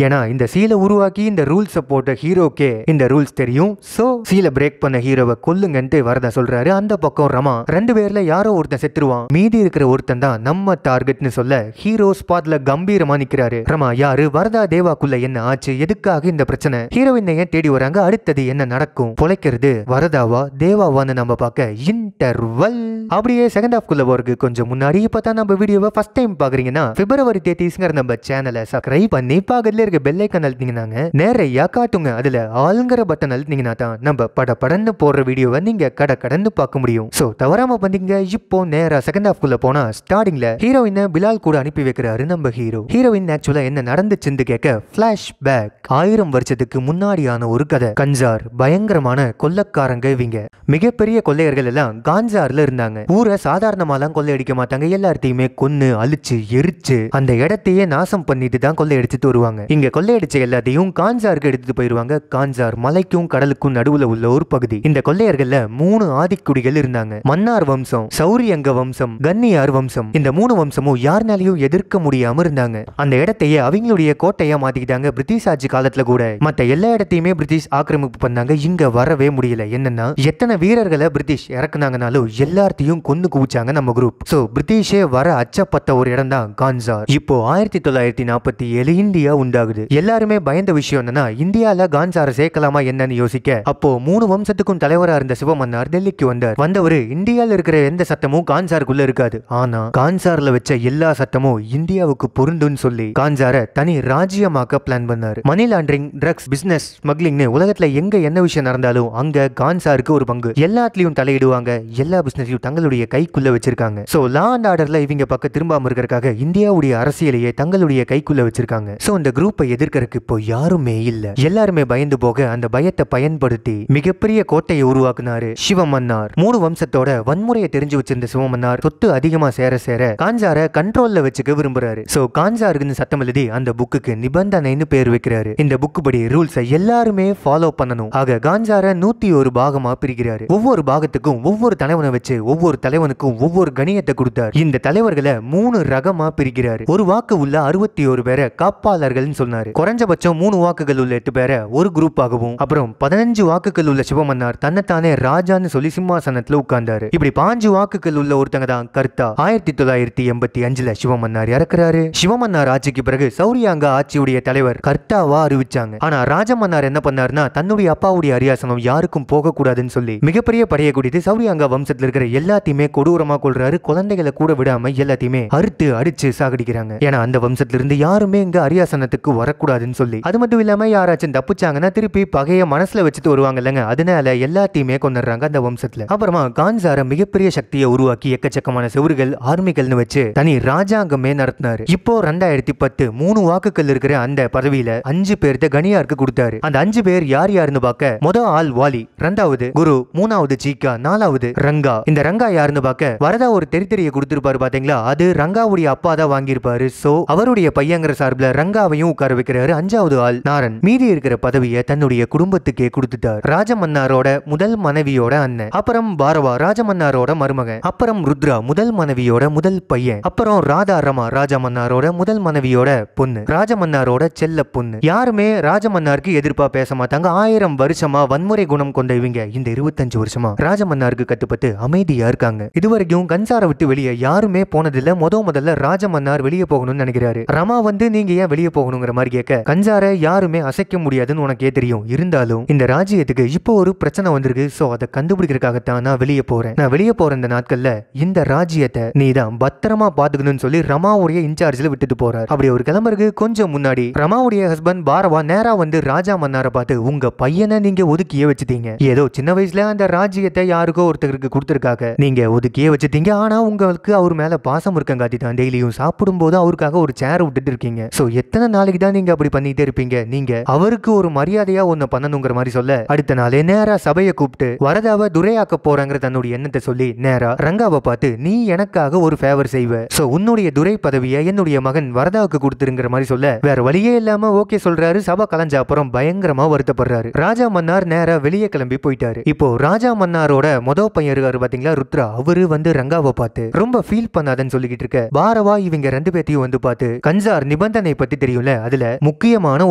ஏன்னா இந்த சீலை உருவாக்கி இந்த ரூல்ஸ் போட்ட ஹீரோக்கே இந்த ரூல்ஸ் தெரியும். சோ சீலை பிரேக் பண்ண ஹீரோவை கொல்லுங்கன்ட்டு வரதா சொல்றாரு. அந்த பக்கம் ரமா 2 பேர்ல யாரோ ஒருத்தன் செத்துருவான், மீதி இருக்கிற ஒருத்தன் தான் நம்ம டார்கெட்னு சொல்ல ஹீரோ ஸ்பாட்ல கம்பீரமா நிக்கிறாரு. ரமா யாரு, வரதா தேவாக்குள்ள என்ன ஆச்சு, எதுக்காக இந்த பிரச்சனை, ஹீரோயின் ஏன் தேடி வராங்க, அடுத்தது என்ன நடக்கும், பொழைக்கிறது வரதாவா தேவாவான்னு நம்ம பார்க்க இன்டர்வல். அப்படியே செகண்ட் ஹாஃப் குள்ள போறதுக்கு கொஞ்சம் முன்னாடி இப்பதான் நம்ம வீடியோவை ஃபர்ஸ்ட் டைம் பாக்குறீங்கன்னா February 30 நம்ம சேனலை சப்ஸ்கிரைப் பண்ணி பக்கத்துல இருக்க பெல் ஐகான் அழுத்திங்கனாங்க நிறைய காட்டுங்க. அதுல ஆளுங்கிற பட்டன் அழுத்திங்கன்னா தான் நம்ம படன்னு போடுற வீடியோவை நீங்க கடன்னு பார்க்க முடியும். சோ தவறாம பண்ணீங்க. இப்போ நேரா செகண்ட் ஹாஃப் குள்ள போனா ஸ்டார்டிங்ல ஹீரோயினை பிலால் கூட அனுப்பி வைக்கிறாரு நம்ம ஹீரோ. ஹீரோயின் ஆக்சுவலா என்ன நடந்துச்சுன்னு கேட்க பிளாஷ் பேக் 1000 வருஷத்துக்கு முன்னாடியான ஒரு கதை. கஞ்சார் பயங்கரமான கொள்ளக்காரங்க. இவங்க மிகப்பெரிய கொள்ளையர்கள் எல்லாம் காஞ்சார்ல இருந்தாங்க. ஊரை சாதாரணமாலாம் கொள்ளையடிக்க மாட்டாங்க, எல்லாத்தையுமே கொன்னு அழிச்சு எரிச்சு அந்த இடத்தையே நாசம் பண்ணிட்டு தான் கொள்ளையடிச்சுட்டு வருவாங்க. இங்க கொள்ளையடிச்ச எல்லாத்தையும் காஞ்சாருக்கு எடுத்துட்டு போயிருவாங்க. காஞ்சார் மலைக்கும் கடலுக்கும் நடுவுல உள்ள ஒரு பகுதி. இந்த கொள்ளையர்கள்ல 3 ஆதிக்குடிகள் இருந்தாங்க. மன்னார் வம்சம், சௌரியங்க வம்சம், கன்னியார் வம்சம். இந்த 3 வம்சமும் யாருனாலையும் எதிர்க்க முடியாம இருந்தாங்க. அந்த இடத்தையே அவங்களுடைய கோட்டையா மாத்திக்கிட்டாங்க. பிரிட்டிஷ் ஆட்சி காலத்துல கூட மத்த எல்லா இடத்தையுமே பிரிட்டிஷ் ஆக்கிரமிப்பு பண்ணாங்க. இங்க வரவே முடியல. என்னன்னா எத்தனை வீரர்களை பிரிட்டிஷ் இறக்குனாங்கனாலும் எல்லாத்தையும் கொன்னு குவிச்சாங்க நம்ம குரூப். சோ பிரிட்டிஷே வர அச்சப்பட்ட ஒரு இடம் தான் காஞ்சார். இப்போ 1947 இந்தியா உண்டாகுது. எல்லாருமே பயந்த விஷயம் என்னன்னா இந்தியால காஞ்சாரை சேர்க்கலாமா என்னன்னு யோசிக்க அப்போ 3 வம்சத்துக்கும் தலைவரா இருந்த சிவமன்னார் டெல்லிக்கு வந்தார். வந்தவரு இந்தியால இருக்கிற எந்த சட்டமும் காஞ்சாருக்குள்ள இருக்காது, ஆனா காஞ்சார்ல வச்ச எல்லா சட்டமும் இந்தியாவுக்கு பொருந்துன்னு சொல்லி காஞ்சாரை தனி ராஜ்யமாக்க பிளான் பண்ணாரு. மணி லாண்டரிங், ட்ரக்ஸ், பிசினஸ், ஸ்மக்லிங்னு உலகத்துல எங்க என்ன விஷயம் நடந்தாலும் அங்க காஞ்சாருக்கு ஒரு பங்கு. எல்லாத்துலயும் தலையிடுவாங்க, எல்லா பிசினஸையும் தங்களுடைய கைக்குள்ள வச்சிருக்காங்க. சோ லா அண்ட் ஆர்டர்ல இவங்க பக்கம் திரும்பாம இருக்கிறதுக்காக இந்தியாவுடைய அரசியலையே தங்களுடைய கைக்குள்ள வச்சிருக்காங்க. சோ இந்த குரூப்பை எதிர்க்கிறதுக்கு இப்போ யாருமே இல்ல. எல்லாருமே பயந்து போக அந்த பயத்தை பயன்படுத்தி மிகப்பெரிய கோட்டையை உருவாக்க உருவாக்குனாரு சிவமன்னார். 3 வம்சத்தோட வன்முறையை தெரிஞ்சு வச்சிருந்த சிவமன்னார் சொத்து அதிகமா சேர சேர காஞ்சார கண்ட்ரோல்ல வச்சுக்க விரும்புறாரு. சோ காஞ்சாருக்குன்னு சட்டம் எழுதி அந்த புக்குக்கு நிபந்தனைன்னு பேர் வைக்கிறாரு. இந்த புக்கு படி ரூல்ஸை எல்லாருமே ஃபாலோ பண்ணணும். ஆக காஞ்சார 101 பாகமா பிரிக்கிறாரு. ஒவ்வொரு பாகத்துக்கும் ஒவ்வொரு தலைவனை வச்சு ஒவ்வொரு தலைவனுக்கும் ஒவ்வொரு கணியத்தை கொடுத்தார். இந்த தலைவர்களை 3 ரகமா பிரிக்கிறாரு. ஒரு வாக்கு உள்ள 61 பேரை காப்பாளர்கள் சொன்னாரு. குறைஞ்சபட்சம் 3 வாக்குகள் உள்ள 8 பேரை ஒரு குரூப் ஆகவும், அப்புறம் 15 வாக்குகள் உள்ள சிவமன்னார் தன்னைத்தானே ராஜான்னு சொல்லி சிம்மாசனத்துல உட்கார்ந்தாரு. இப்படி 5 வாக்குகள் உள்ள ஒருத்தங்க தான் கர்த்தா. 1985ல சிவமன்னார் இறக்குறாரு. சிவமன்னார் ஆட்சிக்கு பிறகு சௌரியாங்க ஆட்சியுடைய தலைவர் கர்த்தாவா அறிவிச்சாங்க. ஆனா ராஜமன்னார் என்ன பண்ணாருன்னா தன்னுடைய அப்பாவுடைய அரியாசனம் யாருக்கும் போக கூடாதுன்னு சொல்லி மிகப்பெரிய படையை கூட்டிட்டு சௌரியாங்க வம்சத்துல இருக்கிற எல்லாத்தையுமே கொடூரமா கொள்றாரு. குழந்தைகளை கூட விடாம எல்லாத்தையுமே அறுத்து அடிச்சு சாகடிக்கிறாங்க. ஏன்னா அந்த வம்சத்துல இருந்து யாருமே இங்க அரியாசனத்துக்கு வரக்கூடாதுன்னு சொல்லி. அது மட்டும் இல்லாம யாராச்சும் தப்பிச்சாங்கன்னா திருப்பி பகைய மனசுல வச்சுட்டு வருவாங்க இல்லங்க, அதனால எல்லாத்தையுமே கொண்டுறாங்க அந்த வம்சத்துல. அப்புறமா காஞ்சார மிகப்பெரிய சக்தியை உருவாக்கி எக்கச்சக்கமான செவறுகள் ஆர்மிகள்னு வச்சு தனி ராஜாங்கமே நடத்தினாரு. இப்போ 2010 3 வாக்குகள் இருக்கிற அந்த பதவியில 5 பேர்த்த கனியாருக்கு கொடுத்தாரு. அந்த 5 பேர் யார் யாருன்னு பார்க்க முதல் ஆள் வாலி, 2வது குரு, 3வது சீக்கா, 4வது ரங்கா. இந்த ரங்கா யாருன்னு பார்க்க வரதா ஒரு தெரித்தறியை கொடுத்திருப்பாரு பாத்தீங்களா, அது ரங்காவுடைய அப்பா தான் வாங்கியிருப்பாரு. சோ அவருடைய பையங்கிற சார்பில் ரங்காவையும் உட்கார வைக்கிறாரு. 5வது ஆள் நாரன். மீதி இருக்கிற பதவியை தன்னுடைய குடும்பத்துக்கே கொடுத்துட்டார். ராஜமன்னாரோட முதல் மனைவியோட அண்ணன், அப்புறம் பாரவா ராஜமன்னாரோட மருமகன், அப்புறம் ருத்ரா முதல் மனைவியோட முதல் பையன், அப்புறம் ராதா ரமா ராஜமன்னாரோட முதல் மனைவியோட பொண்ணு, ராஜமன்னாரோட செல்ல பொண்ணு. யாருமே ராஜமன்னாருக்கு எதிர்ப்பா பேச மாட்டாங்க. 1000 வருஷமா வன்முறை குணம் கொண்ட இவங்க இந்த 25 வருஷமா ராஜமன்னாருக்கு கட்டுப்பட்டு அமைதியா இருக்காங்க. இதுவரைக்கும் கன்சாரை விட்டு வெளியே யாருமே போனதில்ல. முதல்ல ராஜமன்னார் வெளியே போகணும்னு நினைக்கிறாரு. ரமா வந்து நீங்க ஏன் வெளியே போகணுங்கிற மாதிரி கேட்க, கன்சாரை யாருமே அசைக்க முடியாதுன்னு உனக்கே தெரியும், இருந்தாலும் இந்த ராஜ்யத்துக்கு இப்போ ஒரு பிரச்சனை வந்திருக்கு. சோ அதை கண்டுபிடிக்கிறதுக்காகத்தான் நான் வெளியே போறேன். நான் வெளியே போற இந்த நாட்கள்ல இந்த ராஜ்யத்தை நீ தான் பத்திரமா பாத்துக்கணும்னு சொல்லி ரமாவுடைய இன்சார்ஜ்ல விட்டுட்டு போறாரு. அப்படி ஒரு கிளம்புறதுக்கு கொஞ்சம் முன்னாடி ரமாவுடைய ஹஸ்பண்ட் பாரவா நேரா வந்து ராஜா மன்னாரை பார்த்து, உங்க பையனை நீங்க ஒதுக்கியே வச்சுட்டீங்க. ஏதோ சின்ன வயசுல அந்த ராஜ்யத்தை யாருக்கோ ஒருத்தருக்கு கொடுத்திருக்காங்க, நீங்க ஒதுக்கியே வச்சுட்டீங்க. ஆனா உங்களுக்கு அவர் மேல பாசம் இருக்கங்காட்டி தான் டெய்லியும் சாப்பிடும் போது அவருக்காக ஒரு சேர் விட்டுட்டு இருக்கீங்க. சோ எத்தனை நாளைக்கு தான் நீங்க அப்படி பண்ணிட்டே இருப்பீங்க? நீங்க அவருக்கு ஒரு மரியாதையா ஒண்ணு பண்ணணுங்கிற மாதிரி சொல்ல, அடுத்த நாளே நேரா சபையை கூப்பிட்டு வரதாவை துரையாக்க போறாங்கிற தன்னுடைய எண்ணத்தை சொல்லி நேரா ரங்காவை பார்த்து, நீ எனக்காக ஒரு ஃபேவர் செய்வ, சோ உன்னுடைய துரை பதவியை என்னுடைய மகன் வரதாவுக்கு கொடுத்துருங்கிற மாதிரி சொல்ல, வேற வழியே இல்லாம ஓகே சொல்றாரு. சபை கலைஞ்ச அப்புறம் பயங்கரமா வருத்தப்படுறாரு. ராஜா மன்னார் நேரா வெளியே கிளம்பி போயிட்டாரு. இப்போ ராஜா மன்னாரோட முதல் பையன் இருக்காரு பாத்தீங்களா ருத்ரா, அவரு வந்து ரங்காவை பார்த்து ரொம்ப ஃபீல் பண்ணாதன்னு சொல்லிக்கிட்டு இருக்க, பாரவா இவங்க 2 பேத்தையும் வந்து பார்த்து, கன்சார் நிபந்தனை பத்தி தெரியும்ல, அதுல முக்கியமான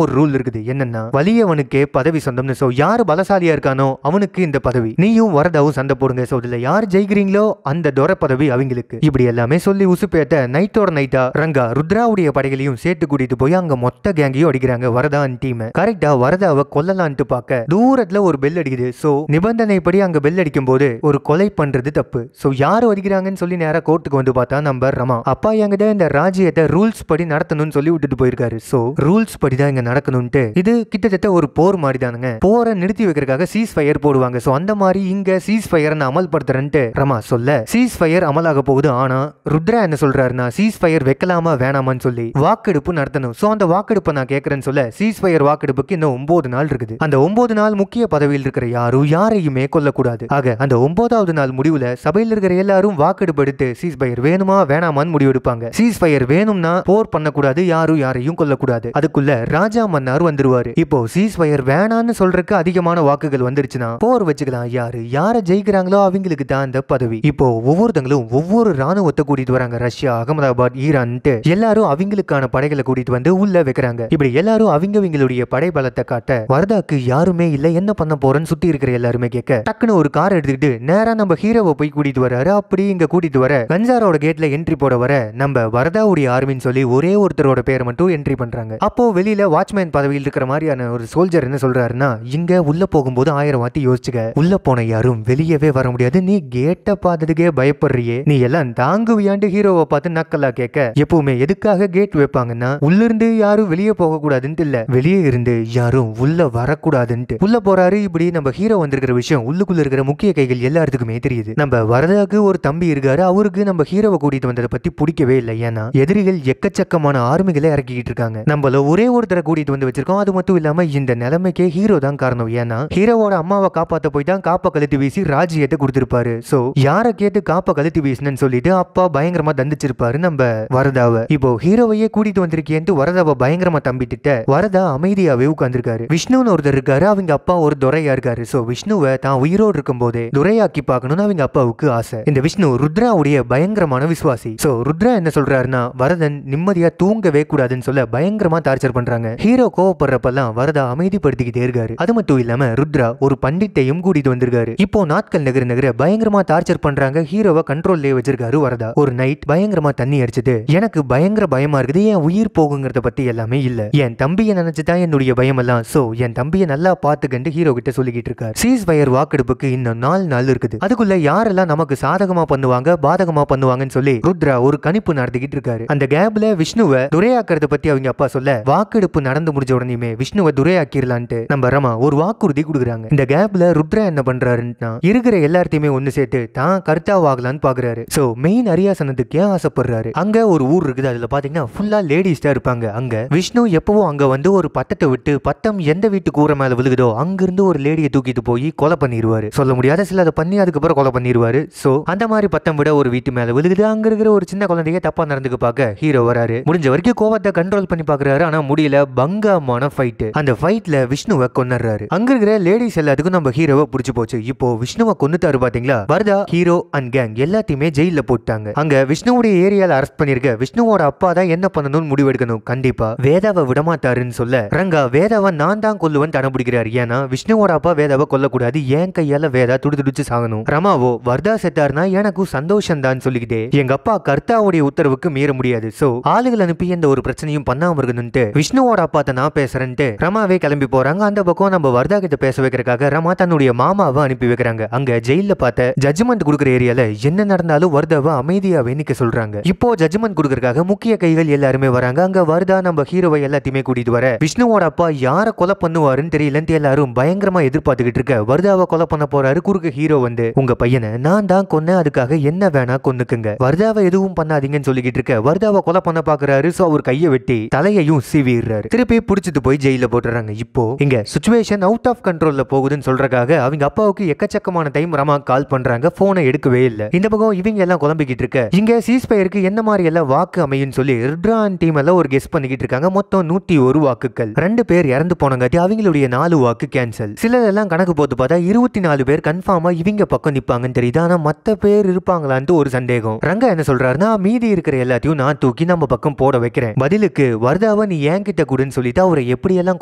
ஒரு ரூல் இருக்குது. என்னன்னா வலியவனுக்கே பதவி சொந்தம்னு. சோ யாரு பலசாலியா இருக்கானோ அவனுக்கு இந்த பதவி. நீயும் வரதாவும் சண்டை போடுங்க. சோ இதுல யார் ஜெயிக்கிறீங்களோ அந்த துரை பதவி அவங்களுக்கு. இப்படி எல்லாமே சொல்லி உசுப்பேத்த நைட்டோட நைட்டா ரங்கா ருத்ராவுடைய படைகளையும் சேர்த்து கூட்டிட்டு போய் அங்க மொத்த கேங்கையும் அடிக்கிறாங்க வரதா டீம். கரெக்டா வரதாவை கொல்லலான்ட்டு பார்க்க தூரத்துல ஒரு பெல் அடிக்குது. சோ நிபந்தனை படி அங்க பெல் அடிக்கும் போது ஒரு கொலை பண்றது தப்பு. சோ யாரு அடிக்கிறாங்கன்னு சொல்லி நேரா கோர்ட்டுக்கு வந்து பார்த்தா நம்ம ரமா. அப்பா என்கிட்ட இந்த ராஜ்யத்தை ரூல்ஸ் படி நடத்தணும்னு சொல்லி விட்டுட்டு போயிருக்காரு. சோ ரூல்ஸ் படி தான் இங்க நடக்கணும்ட்டு. இது கிட்டத்தட்ட ஒரு போர் மாதிரி தானுங்க. போரை நிறுத்தி வைக்கிறதுக்காக சீஸ் ஃபயர் போடுவாங்க. சோ அந்த மாதிரி இங்க சீஸ் ஃபயர் அமல்படுத்துறேன்ட்டு ரமா சொல்ல, சீஸ் ஃபயர் அமலாக போகுது. ஆனா ருத்ரா என்ன சொல்றாருன்னா சீஸ் ஃபயர் வைக்கலாமா வேணாமான்னு சொல்லி வாக்கெடுப்பு நடத்தணும். சோ அந்த வாக்கெடுப்பை நான் கேட்கறேன்னு சொல்ல, சீஸ் ஃபயர் வாக்கெடுப்புக்கு இன்னும் 9 நாள் இருக்குது. அந்த 9 நாள் முக்கிய பதவியில் இருக்கிற யாரும் யாரையுமே கொல்லக்கூடாது. ஆக அந்த 9வது நாள் முடிவுல சபையில் இருக்கிற எல்லாரும் வாக்கெடுப்பு எடுத்து சீஸ் ஃபயர் வேணுமா வேணாமான்னு முடிவெடுப்பாங்க. சீஸ் ஃபயர் வேணும்னா போர் பண்ணக்கூடாது, யாரும் யாரையும் கொல்லக்கூடாது. அதுக்குள்ள ராஜா மன்னார் வந்துருவாரு. இப்போ சீஸ் ஃபயர் வேணான்னு சொல்றதுக்கு அதிகமான வாக்குகள் வந்துருச்சுன்னா போர் வச்சுக்கலாம். யார ஜெயிக்கிறாங்களோ அவங்களுக்கு தான் அந்த பதவி. இப்போ ஒவ்வொருத்தங்களும் ஒவ்வொரு ராணுவத்தை கூட்டிட்டு வராங்க. ரஷ்யா, அகமதாபாத், ஈரான்ட்டு எல்லாரும் அவங்களுக்கான படைகளை கூட்டிட்டு வந்து உள்ள வைக்கிறாங்க. இப்படி எல்லாரும் அவங்களுடைய படை பலத்தை காட்ட வரதாக்கு யாருமே இல்ல. என்ன பண்ண போறேன்னு சுத்தி இருக்கிற எல்லாருமே கேட்க, டக்குன்னு ஒரு கார் எடுத்துக்கிட்டு நேரா நம்ம ஹீரோவை போய் கூட்டிட்டு வராரு. அப்படி இங்க கூட்டிட்டு வர கஞ்சாரோட கேட்ல என்ட்ரி போட வர நம்ம வரதாவுடைய ஆர்மின்னு சொல்லி ஒரே ஒருத்தரோட பேரை மட்டும் என்ட்ரி பண்றாங்க. அப்போ வெளியில வாட்ச்மேன் பதவியில் இருக்கிற மாதிரியான ஒரு சோல்ஜர் என்ன சொல்றாருன்னா, இங்க உள்ள போகும்போது 1000 வாட்டி யோசிச்சுக்க, உள்ள போன யாரும் வெளியவே வர முடியாது. நீ கேட்டை பார்த்ததுக்கே பயப்படுறியே, நீ எல்லாம் தாங்குவியாண்டு ஹீரோவை பார்த்து நக்கலா கேட்க, எப்பவுமே எதுக்காக கேட் வைப்பாங்கன்னா உள்ளிருந்து யாரும் வெளியே போக கூடாதுன்னு இல்ல, வெளியே இருந்து யாரும் உள்ள வரக்கூடாதுன்ட்டு. உள்ள போறாரு. இப்படி நம்ம ஹீரோ வந்திருக்கிற விஷயம் உள்ளுக்குள்ள இருக்கிற முக்கிய கைகள் எல்லாத்துக்குமே தெரியுது. நம்ம வரதாக்கு ஒரு தம்பி இருக்காரு. அவருக்கு நம்ம ஹீரோவை கூட்டிட்டு வந்ததை பத்தி பிடிக்கவே இல்லை. ஏன்னா எதிரிகள் எக்கச்சக்கமான ஆர்மிகளை இறக்கிட்டு இருக்காங்க. நம்மள ஒரே ஒருத்தரை கூட்டிட்டு வந்து வச்சிருக்கோம். அது மட்டும் இல்லாம இந்த நிலைமைக்கே ஹீரோ தான் காரணம். ஏன்னா ஹீரோவோட அம்மாவை காப்பாத்த அப்பாத்த போய் தான் காப்ப கழுத்து வீசி ராஜ்யத்தை கொடுத்திருப்பாரு. சோ யார கேட்டு காப்ப கழுத்து வீசினு சொல்லிட்டு அப்பா பயங்கரமா தண்டிச்சிருப்பாரு நம்ம வரதாவை. இப்போ ஹீரோவையே கூட்டிட்டு வந்திருக்கேன்ட்டு வரதாவை பயங்கரமா தம்பிட்டு வரதா அமைதியாவே உட்கார்ந்திருக்காரு. விஷ்ணுன்னு ஒருத்தர் இருக்காரு, அவங்க அப்பா ஒரு துரையா இருக்காரு. சோ விஷ்ணுவை தான் உயிரோடு இருக்கும் போதே துரையாக்கி பார்க்கணும்னு அவங்க அப்பாவுக்கு ஆசை. இந்த விஷ்ணு ருத்ராவுடைய பயங்கரமான விசுவாசி. சோ ருத்ரா என்ன சொல்றாருன்னா வரதன் நிம்மதியா தூங்கவே கூடாதுன்னு சொல்ல பயங்கரமா டார்ச்சர் பண்றாங்க. ஹீரோ கோவப்படுறப்பெல்லாம் வரதா அமைதிப்படுத்திக்கிட்டே இருக்காரு. அது மட்டும் இல்லாம ருத்ரா ஒரு பண்டிட்டையும் கூட்டிட்டு வந்திருக்காரு. இப்போ நாட்கள் நகர நகர பயங்கரமா டார்ச்சர் பண்றாங்க. ஹீரோவை கண்ட்ரோல்லே வச்சிருக்காரு வரதா. ஒரு நைட் பயங்கரமா தண்ணி அடிச்சது எனக்கு பயங்கர பயமா இருக்குது. என் உயிர் போகுங்கிறத பத்தி எல்லாமே இல்ல, என் தம்பியை நினைச்சுதான் என்னுடைய பயம் எல்லாம். சோ என் தம்பியை நல்லா பாத்துக்கிட்டு ஹீரோ கிட்ட சொல்லிக்கிட்டு இருக்காரு. சீஸ் ஃபயர் வாக்கெடுப்புக்கு இன்னும் 4 நாள் இருக்குது. அதுக்குள்ள யாரெல்லாம் நமக்கு சாதகமா பண்ணுவாங்க பாதகமா பண்ணுவாங்கன்னு சொல்லி ருத்ரா ஒரு கணிப்பு நடத்திக்கிட்டு இருக்காரு. அந்த கேப்ல விஷ்ணுவை துரையாக்கிறத பத்தி அவங்க அப்பா சொல்ல வாக்கெடுப்பு நடந்து முடிஞ்ச உடனே விஷ்ணுவை துரையாக்கிரலான்ட்டு நம்ம ரமா ஒரு வாக்குறுதி கொடுக்குறாங்க. இந்த கேப்ல ருத்ரா என்ன பண்றாருன்னா இருக்கிற எல்லாத்தையுமே ஒண்ணு சேர்த்து தான் கர்த்தாவாகலான்னு பாக்குறாரு. சோ மெயின் அரியாசனத்துக்கே ஆசைப்படுறாரு. அங்க ஒரு ஊர் இருக்குது, அதுல பாத்தீங்கன்னா ஃபுல்லா லேடிஸ் தான் இருப்பாங்க. அங்க விஷ்ணு எப்பவும் அங்க வந்து ஒரு பத்தத்தை விட்டு பத்தம் எந்த வீட்டு கூரை மேல விழுகுதோ அங்கிருந்து ஒரு லேடியை தூக்கிட்டு போய் கொலை பண்ணிடுவாரு. சொல்ல முடியாத சில அதை பண்ணி அதுக்கப்புறம் கொலை பண்ணிடுவாரு. சோ அந்த மாதிரி பத்தம் விட ஒரு வீட்டு மேல விழுகுது. அங்க இருக்கிற ஒரு சின்ன குழந்தைய தப்பா நடந்துக்க பார்க்க ஹீரோ வராரு. முடிஞ்ச வரைக்கும் கோவத்தை கண்ட்ரோல் பண்ணி பாக்குறாரு. ஆனா முடியல. பங்கமான ஃபைட். அந்த ஃபைட்ல விஷ்ணுவை கொன்னுறாரு. அங்க இருக்கிற லேடிஸ் எல்லாத்துக்கும் நம்ம ஹீரோவை பிடிச்சு போச்சு. இப்போ விஷ்ணுவை கொன்னுட்டாரு பாத்தீங்களா. வரதா ஹீரோ அண்ட் கேங் எல்லாத்தையுமே ஜெயில போட்டாங்க. அங்க விஷ்ணுவுடைய ஏரியால அரெஸ்ட் பண்ணிருக்க விஷ்ணுவோட அப்பா தான் என்ன பண்ணணும்னு முடிவெடுக்கணும். கண்டிப்பா வேதாவை விடமாட்டாருன்னு சொல்ல ரங்கா வேதாவை நான் தான் கொல்லுவன் தன பிடிக்கிறாரு. ஏன்னா விஷ்ணுவோட அப்பா வேதாவை கொல்லக்கூடாது, ஏன் கையால வேதா துடிச்சு சாகணும். ரமாவோ வர்தா செத்தாருன்னா எனக்கும் சந்தோஷம் தான் சொல்லிக்கிட்டே எங்க அப்பா கர்த்தாவுடைய உத்தரவுக்கு மீற முடியாது. சோ ஆளுகள் அனுப்பி எந்த ஒரு பிரச்சனையும் பண்ணாம இருக்கணும்ட்டு விஷ்ணுவோட அப்பாத்த நான் பேசுறேன்ட்டு ரமாவே கிளம்பி போறாங்க. அந்த பக்கம் நம்ம வர்தா கிட்ட பேச வைக்கிறதுக்காக ரமா தன்னுடைய மாமாவை அனுப்பி வைக்கிறாங்க. அங்க ஜெயில பார்த்த ஜட்ஜ்மெண்ட் கொடுக்குற ஏரியால என்ன நடந்தாலும் வர்தாவை அமைதியாவே நிக்க சொல்றாங்க. இப்போ ஜட்ஜ்மெண்ட் கொடுக்கறதுக்காக முக்கிய கைகள் எல்லாருமே வராங்க. அங்க வர்தா நம்ம ஹீரோவை எல்லாத்தையுமே கூட்டிட்டு வர விஷ்ணுவோட அப்பா யார கொலை பண்ணுவாருன்னு தெரியலன்னு எல்லாரும் பயங்கரமா எதிர்பார்த்துக்கிட்டு இருக்க வர்தாவை கொலை பண்ண போறாரு. குறுக்க ஹீரோ வந்து உங்க பையனை நான் தான் கொன்ன, அதுக்காக என்ன வேணா கொன்னுக்குங்க, வர்தாவை எதுவும் பண்ணாதீங்கன்னு சொல்லிக்கிட்டு இருக்க வர்தாவை கொலை பண்ண பாக்குறாரு. சோ அவர் கையை வெட்டி தலையையும் சீவிடுறாரு. திருப்பி புடிச்சிட்டு போய் ஜெயில போட்டுறாங்க. இப்போ இங்க சிச்சுவேஷன் அவுட் ஆஃப் கண்ட்ரோல்ல போகுதுன்னு சொல்றதுக்காக அவங்க அப்பாவுக்கு எக்கச்சக்கமான டைம் ரமா கால் பண்றாங்க. போனை எடுக்கவே இல்ல. இந்த பக்கம் இவங்க எல்லாம் குழம்பிக்கிட்டு இருக்க இங்க சீஸ்பயருக்கு என்ன மாதிரி எல்லாம் வாக்கு அமையும் சொல்லி ருத்ரான் டீம் எல்லாம் ஒரு கெஸ் பண்ணிக்கிட்டு இருக்காங்க. மொத்தம் 101 வாக்குகள். 2 பேர் இறந்து போனங்காட்டி அவங்களுடைய 4 வாக்கு கேன்சல். சிலர் எல்லாம் கணக்கு போட்டு பார்த்தா 24 பேர் கன்ஃபார்மா இவங்க பக்கம் நிப்பாங்கன்னு தெரியுது. ஆனா மத்த பேர் இருப்பாங்களான்னு ஒரு சந்தேகம். ரங்கா என்ன சொல்றாருன்னா மீதி இருக்கிற எல்லாத்தையும் நான் தூக்கி நம்ம பக்கம் போட வைக்கிறேன், பதிலுக்கு வர்தாவை நீ ஏன் கிட்ட கூடுன்னு சொல்லிட்டு அவரை எப்படி எல்லாம்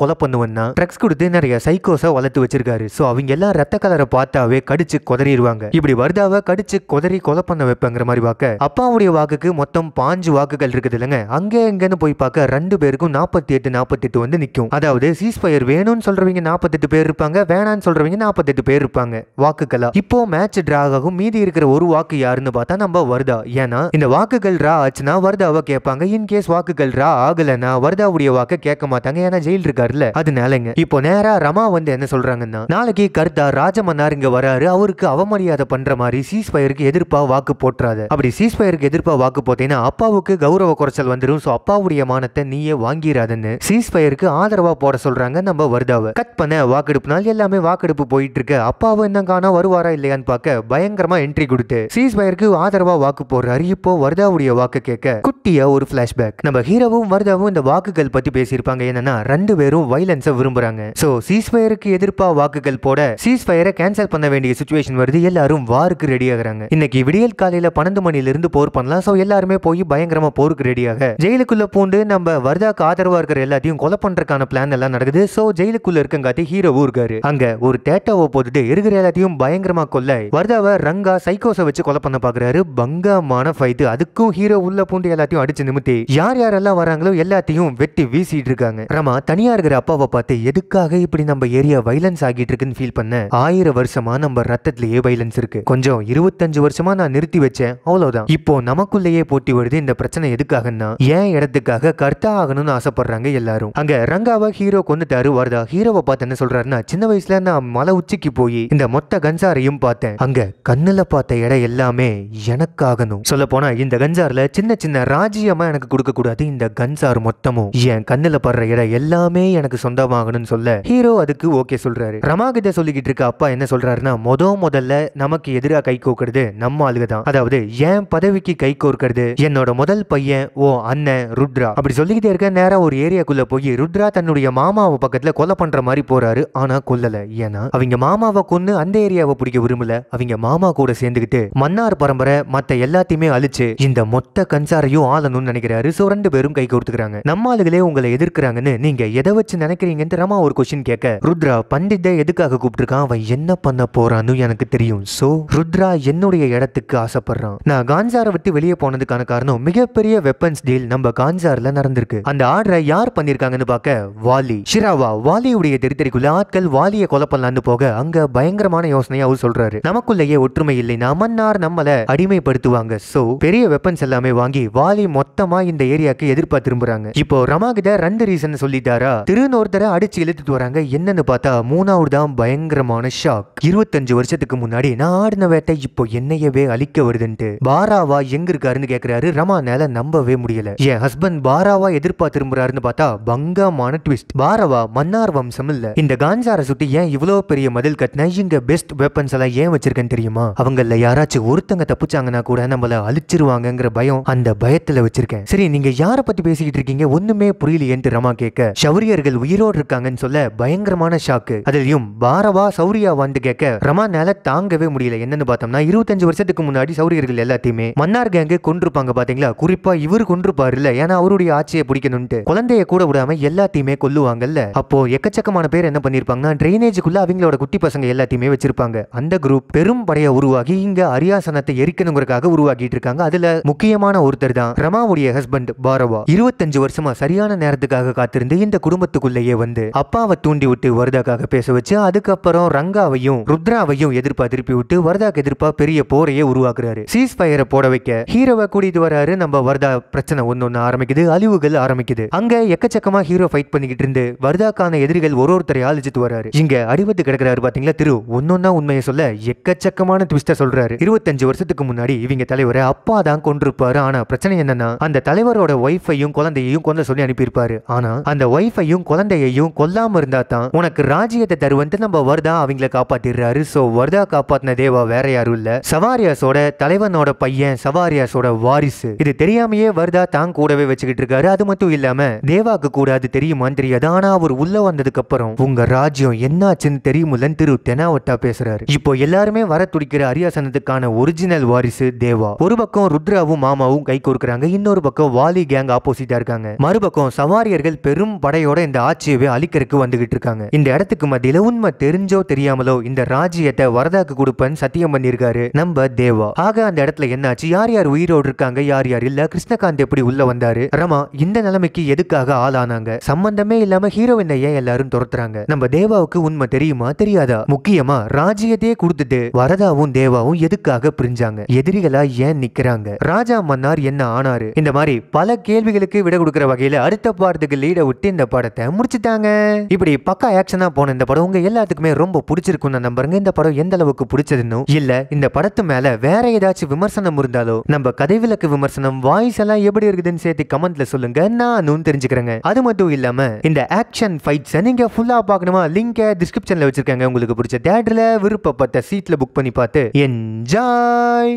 கொலை பண்ணுவன்னா ட்ரக்ஸ் கொடுத்து நிறைய சைக்கோஸை வளர்த்து வச்சிருக்காரு. சோ அவங்க எல்லாம் ரத்த கலரை பார்த்தாவே கடிச்சு கொதறிடுவாங்க. இப்படி வர்தாவை கடிச்சு கொதறி கொலை பண்ண வைப்பங்கிற மாதிரி வாக்க அப்பாவுடைய வாக்குக்கு மொத்தம் 5 வாக்குகள் இருக்குது இல்லைங்க. அங்க எங்கன்னு போய் பார்க்க 2 பேருக்கும் 48 வந்து நிக்கும். அதாவது சீஸ்பயர் வேணும்னு சொல்றவங்க 48 பேர் இருப்பாங்க, வேணான்னு சொல்றவங்க 48 பேர் இருப்பாங்க வாக்குகளா. இப்போ மேட்ச் டிரா ஆகும். மீதி இருக்கிற ஒரு வாக்கு யாருன்னு பார்த்தா நம்ம வர்தா. ஏன்னா இந்த வாக்குகள் டிரா ஆச்சுன்னா வர்தாவை கேட்பாங்க. இன்கேஸ் வாக்குகள் டிரா ஆகலன்னா வர்தாவுடைய வாக்க கேட்க மாட்டாங்க, ஏன்னா ஜெயில் இருக்காருல்ல அதனாலங்க. இப்போ நேரா ரமா வந்து என்ன சொல்றாங்கன்னா நாளைக்கு கர்த்தா ராஜமன்னார் இங்க வராரு, அவருக்கு அவமரியாதை பண்ற மாதிரி சீஸ்பயருக்கு எதிர்ப்பா வாக்கு போட்டுறாத. அப்படி சீஸ்பயருக்கு எதிர்ப்பா வாக்கு போட்டேன்னா அப்பாவுக்கு கௌரவ குறைச்சல் வந்துடும். சோ அப்பாவுடைய மானத்தை நீயே வாங்கிறாதுன்னு சீஸ்பயருக்கு ஆதரவா போட சொல்றாங்க நம்ம வர்தாவை. கட் பண்ண வாக்கெடுப்பு நாள் எல்லாமே வாக்கெடுப்பு போயிட்டு இருக்க அப்பாவை என்ன காணா வருவாரா இல்லையான்னு பார்க்க பயங்கரமா என்ட்ரி கொடுத்து சீஸ்பயருக்கு ஆதரவா வாக்கு போடுறாரு. இப்போ வர்தாவுடைய வாக்கு கேட்க குட்டியா ஒரு பிளாஷ்பேக். நம்ம ஹீரோவும் வர்தாவும் இந்த வாக்குகள் பத்தி பேசியிருப்பாங்க. என்னன்னா 2 பேரும் வயலன்ஸை விரும்புறாங்க. சோ சீஸ்பயருக்கு எதிர்ப்பா வாக்குகள் போட சீஸ்பயரை கேன்சல் பண்ண வேண்டிய சிச்சுவேஷன் வருது. எல்லாரும் வாருக்கு ரெடி ஆகுறாங்க. இன்னைக்கு விடியல் காலையில 12 மணிலிருந்து போர் பண்ணலாம். சோ எல்லாருமே போய் பயங்கரமா போருக்கு ரெடியாக ஜெயிலுக்குள்ள பூண்டு நம்ம வர்தாக்கு ஆதரவா இருக்கிற எல்லாத்தையும் கொலை பண்றதுக்கான பிளான் எல்லாம் நடக்குது. சோ ஜெயிலுக்குள்ள இருக்கங்காட்டி ஹீரோவும் இருக்காரு. அங்க ஒரு தேட்டாவை போட்டுட்டு இருக்கிற எல்லாத்தையும் பயங்கரமா கொல்ல வர்தாவை ரங்கா சைக்கோஸை வச்சு கொலை பண்ண பாக்குறாரு. பங்கமான ஃபைட். அதுக்கும் ஹீரோ உள்ள பூண்டு எல்லாத்தையும் அடிச்சு நிமித்தி யார் யாரெல்லாம் வராங்களோ எல்லாத்தையும் வெட்டி வீசிட்டு இருக்காங்க. ரமா தனியா இருக்கிற அப்பாவை பார்த்து எதுக்காக இப்படி நம்ம ஏரியா வைலன்ஸ் ஆகிட்டு இருக்குன்னு ஃபீல் பண்ண 1000 வருஷமா நம்ம ரத்தத்திலேயே வைலன்ஸ் இருக்கு, கொஞ்சம் 25 வருஷமா நான் நிறுத்தி வச்சேன், அவ்வளவுதான். இப்போ நமக்குள்ளேயே போட்டி வருது. இந்த பிரச்சனை எதுக்காகன்னா ஏன் இடத்துக்காக கர்த்தா ஆகணும்னு ஆசைப்படுறாங்க எல்லாரும். அங்க ரங்காவை ஹீரோ கொண்டுட்டாரு. வர்தா ஹீரோவை பார்த்து என்ன சொல்றாருன்னா சின்ன வயசுல நான் மலை உச்சிக்கு போய் இந்த மொத்த கன்சாரையும் பார்த்தேன், அங்க கண்ணுல பார்த்த இடம் எல்லாமே எனக்காகணும். சொல்ல போனா இந்த கன்சார்ல சின்ன சின்ன ராஜ்யமா எனக்கு கொடுக்க கூடாது, இந்த கன்சார் மொத்தமும் என் கண்ணுல படுற இடம் எல்லாமே எனக்கு சொந்தமாகணும்னு சொல்ல ஹீரோ அதுக்கு ஓகே சொல்றாரு. ரமா கிட்ட சொல்லி சொல்லிக்கிட்டு இருக்க அப்பா என்ன சொல்றாருன்னா, முதல்ல நமக்கு எதிராக கை கோக்குறது நம்ம ஆளுக தான். அதாவது என் பதவிக்கு கை கோர்க்கிறது என்னோட முதல் பையன் ஓ அண்ணன் ருத்ரா. அப்படி சொல்லிக்கிட்டே இருக்க நேரா ஒரு ஏரியாக்குள்ள போய் ருத்ரா தன்னுடைய மாமாவை பக்கத்துல கொலை பண்ற மாதிரி போறாரு. ஆனா கொல்லல. ஏன்னா அவங்க மாமாவை கொன்னு அந்த ஏரியாவை பிடிக்க விரும்பல. அவங்க மாமா கூட சேர்ந்துக்கிட்டு மன்னார் பரம்பரை மத்த எல்லாத்தையுமே அழிச்சு இந்த மொத்த கன்சாரையும் ஆளணும்னு நினைக்கிறாரு. சோ 2 பேரும் கை கோர்த்துக்கிறாங்க. நம்ம ஆளுகளே உங்களை எதிர்க்கிறாங்கன்னு நீங்க எதை வச்சு நினைக்கிறீங்கன்னு ரமா ஒரு கொஸ்டின் கேட்க, ருத்ரா பண்டித்தை எதுக்காக கூப்பிட்டுருக்கான், அவன் என்ன பண்ண போறான்னு எனக்கு தெரியும். சோ ருத்ரா என்னுடைய இடத்துக்கு ஆசைப்படுறான். நான் கான்சாரை விட்டு வெளியே போனதுக்கான காரணம் மிகப்பெரிய வெப்பன்ஸ் டீல் நம்ம கான்சார்ல நடந்திருக்கு. அந்த ஆர்டரை யார் பண்ணிருக்காங்கன்னு பார்க்க வாலி ஷிராவா. வாலியுடைய தெரிக்குள்ள ஆட்கள் வாலியை கொலை பண்ணலான்னு போக அங்க பயங்கரமான யோசனையை அவர் சொல்றாரு. நமக்குள்ளேயே ஒற்றுமை இல்லைன்னா மன்னார் நம்மள அடிமைப்படுத்துவாங்க. சோ பெரிய வெப்பன்ஸ் எல்லாமே வாங்கி வாலி மொத்தமா இந்த ஏரியாக்கு எதிர்ப்பா திரும்புறாங்க. இப்போ ரமா கிட்ட 2 ரீசன் சொல்லிட்டாரா, திருன்னு ஒருத்தரை அடிச்சு இழுத்துட்டு வராங்க. என்னன்னு பார்த்தா 3வது தான் பயங்கரமான ஷாக். 25 வருஷத்துக்கு முன்னாடி நான் ஆடின வேட்டை இப்போ என்னையவே அழிக்க வருதுன்ட்டு பாராவா எங்க இருக்காருன்னு கேக்குறாரு. ரமானால நம்பவே முடியல. என் ஹஸ்பண்ட் பாராவா எதிர்ப்பா திரும்புறாருன்னு பார்த்தா பங்கமான ட்விஸ்ட். பாராவா மன்னார் வம்சம் இல்ல. இந்த கான்சாரை சுத்தி ஏன் இவ்வளவு பெரிய மதில் கட்டின, இங்க பெஸ்ட் வெப்பன்ஸ் எல்லாம் ஏன் வச்சிருக்கேன்னு தெரியுமா? அவங்கள யாராச்சும் ஒருத்தங்க தப்பிச்சாங்கன்னா கூட நம்மள அழிச்சிருவாங்கங்கிற பயம். அந்த பயத்துல வச்சிருக்கேன். சரி நீங்க யார பத்தி பேசிக்கிட்டு இருக்கீங்க, ஒண்ணுமே புரியலையேன்னு ரமா கேட்க, சௌரியர்கள் உயிரோடு இருக்காங்கன்னு சொல்ல பயங்கரமான ஷாக்கு. அதுலயும் பாரவா சௌரியா வந்து கேட்க ரமானால தாங்கவே முடியல. என்னன்னு பார்த்தோம்னா 25 வருஷத்துக்கு முன்னாடி சௌரியர்கள் எல்லாத்தையுமே மன்னார் கேங்கு கொன்றுப்பாங்க பாத்தீங்களா. குறிப்பா இவர் கொன்றுப்பாரு இல்ல, ஏன்னா அவருடைய ஆட்சியை பிடிக்கணும்ட்டு குழந்தைய கூட விடாம எல்லாத்தையுமே கொல்லுவாங்கல்ல. அப்போ எக்கச்சக்கமான பேர் என்ன பண்ணிருப்பாங்கன்னா ட்ரைனேஜுக்குள்ள அவங்களோட குட்டி பசங்க எல்லாத்தையுமே வச்சிருப்பாங்க. அந்த குரூப் பெரும் படைய உருவாகி இங்க அரியாசனத்தை எரிக்கணுங்கிறதுக்காக உருவாக்கிட்டு இருக்காங்க. அதுல முக்கியமான ஒருத்தர் தான் ரமாவுடைய ஹஸ்பண்ட் பாரவா. 25 வருஷமா சரியான நேரத்துக்காக காத்திருந்து இந்த குடும்பத்துக்குள்ளேயே வந்து அப்பாவை தூண்டி விட்டு வரதாக்காக பேச வச்சு அதுக்கப்புறம் ரங்காவையும் ருத்ராவையும் எதிர்ப்பா திருப்பி விட்டு வரதாக்கு எதிர்ப்பா பெரிய போரையே உருவாக்குறாரு. சீஸ் ஃபயரை போட வைக்க ஹீரோவை கூட்டிட்டு வராரு. நம்ம வரதா பிரச்சனை ஒன்னொன்னு ஆரம்பிக்குது, அழிவுகள் ஆரம்பிக்குது. அங்க எக்கச்சக்கமா ஹீரோ ஃபைட் பண்ணிக்கிட்டு இருந்து வரதாக்கான எதிரிகள் ஒருத்தரை அழிச்சிட்டு வராரு. இங்க அடிபட்டு கிடக்குறாரு பாத்தீங்களா திரு. ஒன்னொன்னா உண்மையை சொல்ல எக்கச்சக்கமான ட்விஸ்ட சொல்றாரு. 25 வருஷத்துக்கு முன்னாடி இவங்க தலைவரை அப்பா தான் கொண்டிருப்பாரு. ஆனா பிரச்சனை என்னன்னா அந்த தலைவரோட ஒய்ஃபையும் குழந்தையையும் கொல்ல சொல்லி அனுப்பியிருப்பாரு. ஆனா அந்த ஒய்ஃபையும் குழந்தையையும் கொல்லாம இருந்தா தான் உனக்கு ராஜ்யத்தை தருவன்ட்டு நம்ம வரதா அவங்கள காப்பாத்திடுறாரு. சோ வரதா காப்பாத்தின தேவா வேற யாரும் இல்ல, சவாரியாஸோட தலைவனோட பையன், சவாரியாஸோட வாரிசு. இது தெரியாமையே வரதா தான் கூடவே வச்சுக்கிட்டு இருக்காரு. அது மட்டும் இல்லாம தேவாக்கு கூட அது தெரியுமான்னு தெரியாது. ஆனா அவர் உள்ள வந்ததுக்கு அப்புறம் உங்க ராஜ்யம் என்னாச்சுன்னு தெரியுமில்லன்னு திரு தெனாவட்டா பேசுறாரு. இப்போ எல்லாருமே வர துடிக்கிற அரியாசனத்துக்கான ஒரிஜினல் வாரிசு தேவா. ஒரு பக்கம் ருத்ராவும் மாமாவும் கை கோர்க்கிறாங்க, இன்னொரு பக்கம் வாலி கேங் ஆப்போசிட்டா இருக்காங்க. மறுபக்கம் சவாரியர்கள் பெரும் படையோட இந்த ஆட்சியவே அழிக்கிறதுக்கு வந்துகிட்டு இருக்காங்க. இந்த இடத்துக்கு மத்தியில உண்மை தெரிஞ்சோ தெரியாமலோ இந்த ராஜ்யத்தை வரதாக்கு கொடுப்பேன்னு சத்தியம் பண்ணிருக்காரு நம்ம தேவா. ஆக அந்த இடத்துல என்னாச்சு, யார் யார் உயிரோடு இருக்காங்க, யார் யார் இல்ல, கிருஷ்ணகாந்த் எப்படி உள்ள வந்தாரு, ரமா இந்த நிலைமைக்கு எதுக்காக ஆளானாங்க, சம்பந்தமே இல்லாம ஹீரோவினை ஏன் எல்லாரும் துரத்துறாங்க, நம்ம தேவாவுக்கு உண்மை தெரியுமா தெரியாதா, முக்கியமா ராஜ்யத்தையே கொடுத்துட்டு வரதாவும் தேவாவும் எதுக்காக பிரிஞ்சாங்க, எதிரிகளா ஏன் நிக்கிறாங்க, ராஜா மன்னார் என்ன ஆனாரு, இந்த மாதிரி பல கேள்விகளுக்கு விட கொடுக்கிற வகையில அடுத்த பாடத்துக்கு லீட விட்டு இந்த படத்தை முடிச்சுட்டாங்க. இப்படி பக்கா ஆக்ஷனா போன இந்த படம் உங்க எல்லாத்துக்குமே ரொம்ப பிடிச்சிருக்கும் நான் நம்புறேங்க. இந்த படம் எந்த அளவுக்கு பிடிச்சதுன்னு இல்ல இந்த படத்து மேல வேற ஏதாச்சும் விமர்சனம் இருந்தாலோ நம்ம கதை விளக்கு விமர்சனம் வாய்ஸ் எல்லாம் எப்படி இருக்குதுன்னு சேர்த்து கமெண்ட்ல சொல்லுங்க, நானும் தெரிஞ்சுக்கிறேங்க. அது மட்டும் இல்லாம இந்த ஆக்ஷன் ஃபைட்ஸ் நீங்க ஃபுல்லா பார்க்கணுமா, லிங்கை டிஸ்கிரிப்ஷன்ல வச்சிருக்காங்க. உங்களுக்கு பிடிச்ச தியேட்டர்ல விருப்பப்பட்ட சீட்ல புக் பண்ணி பார்த்து என்ஜாய்.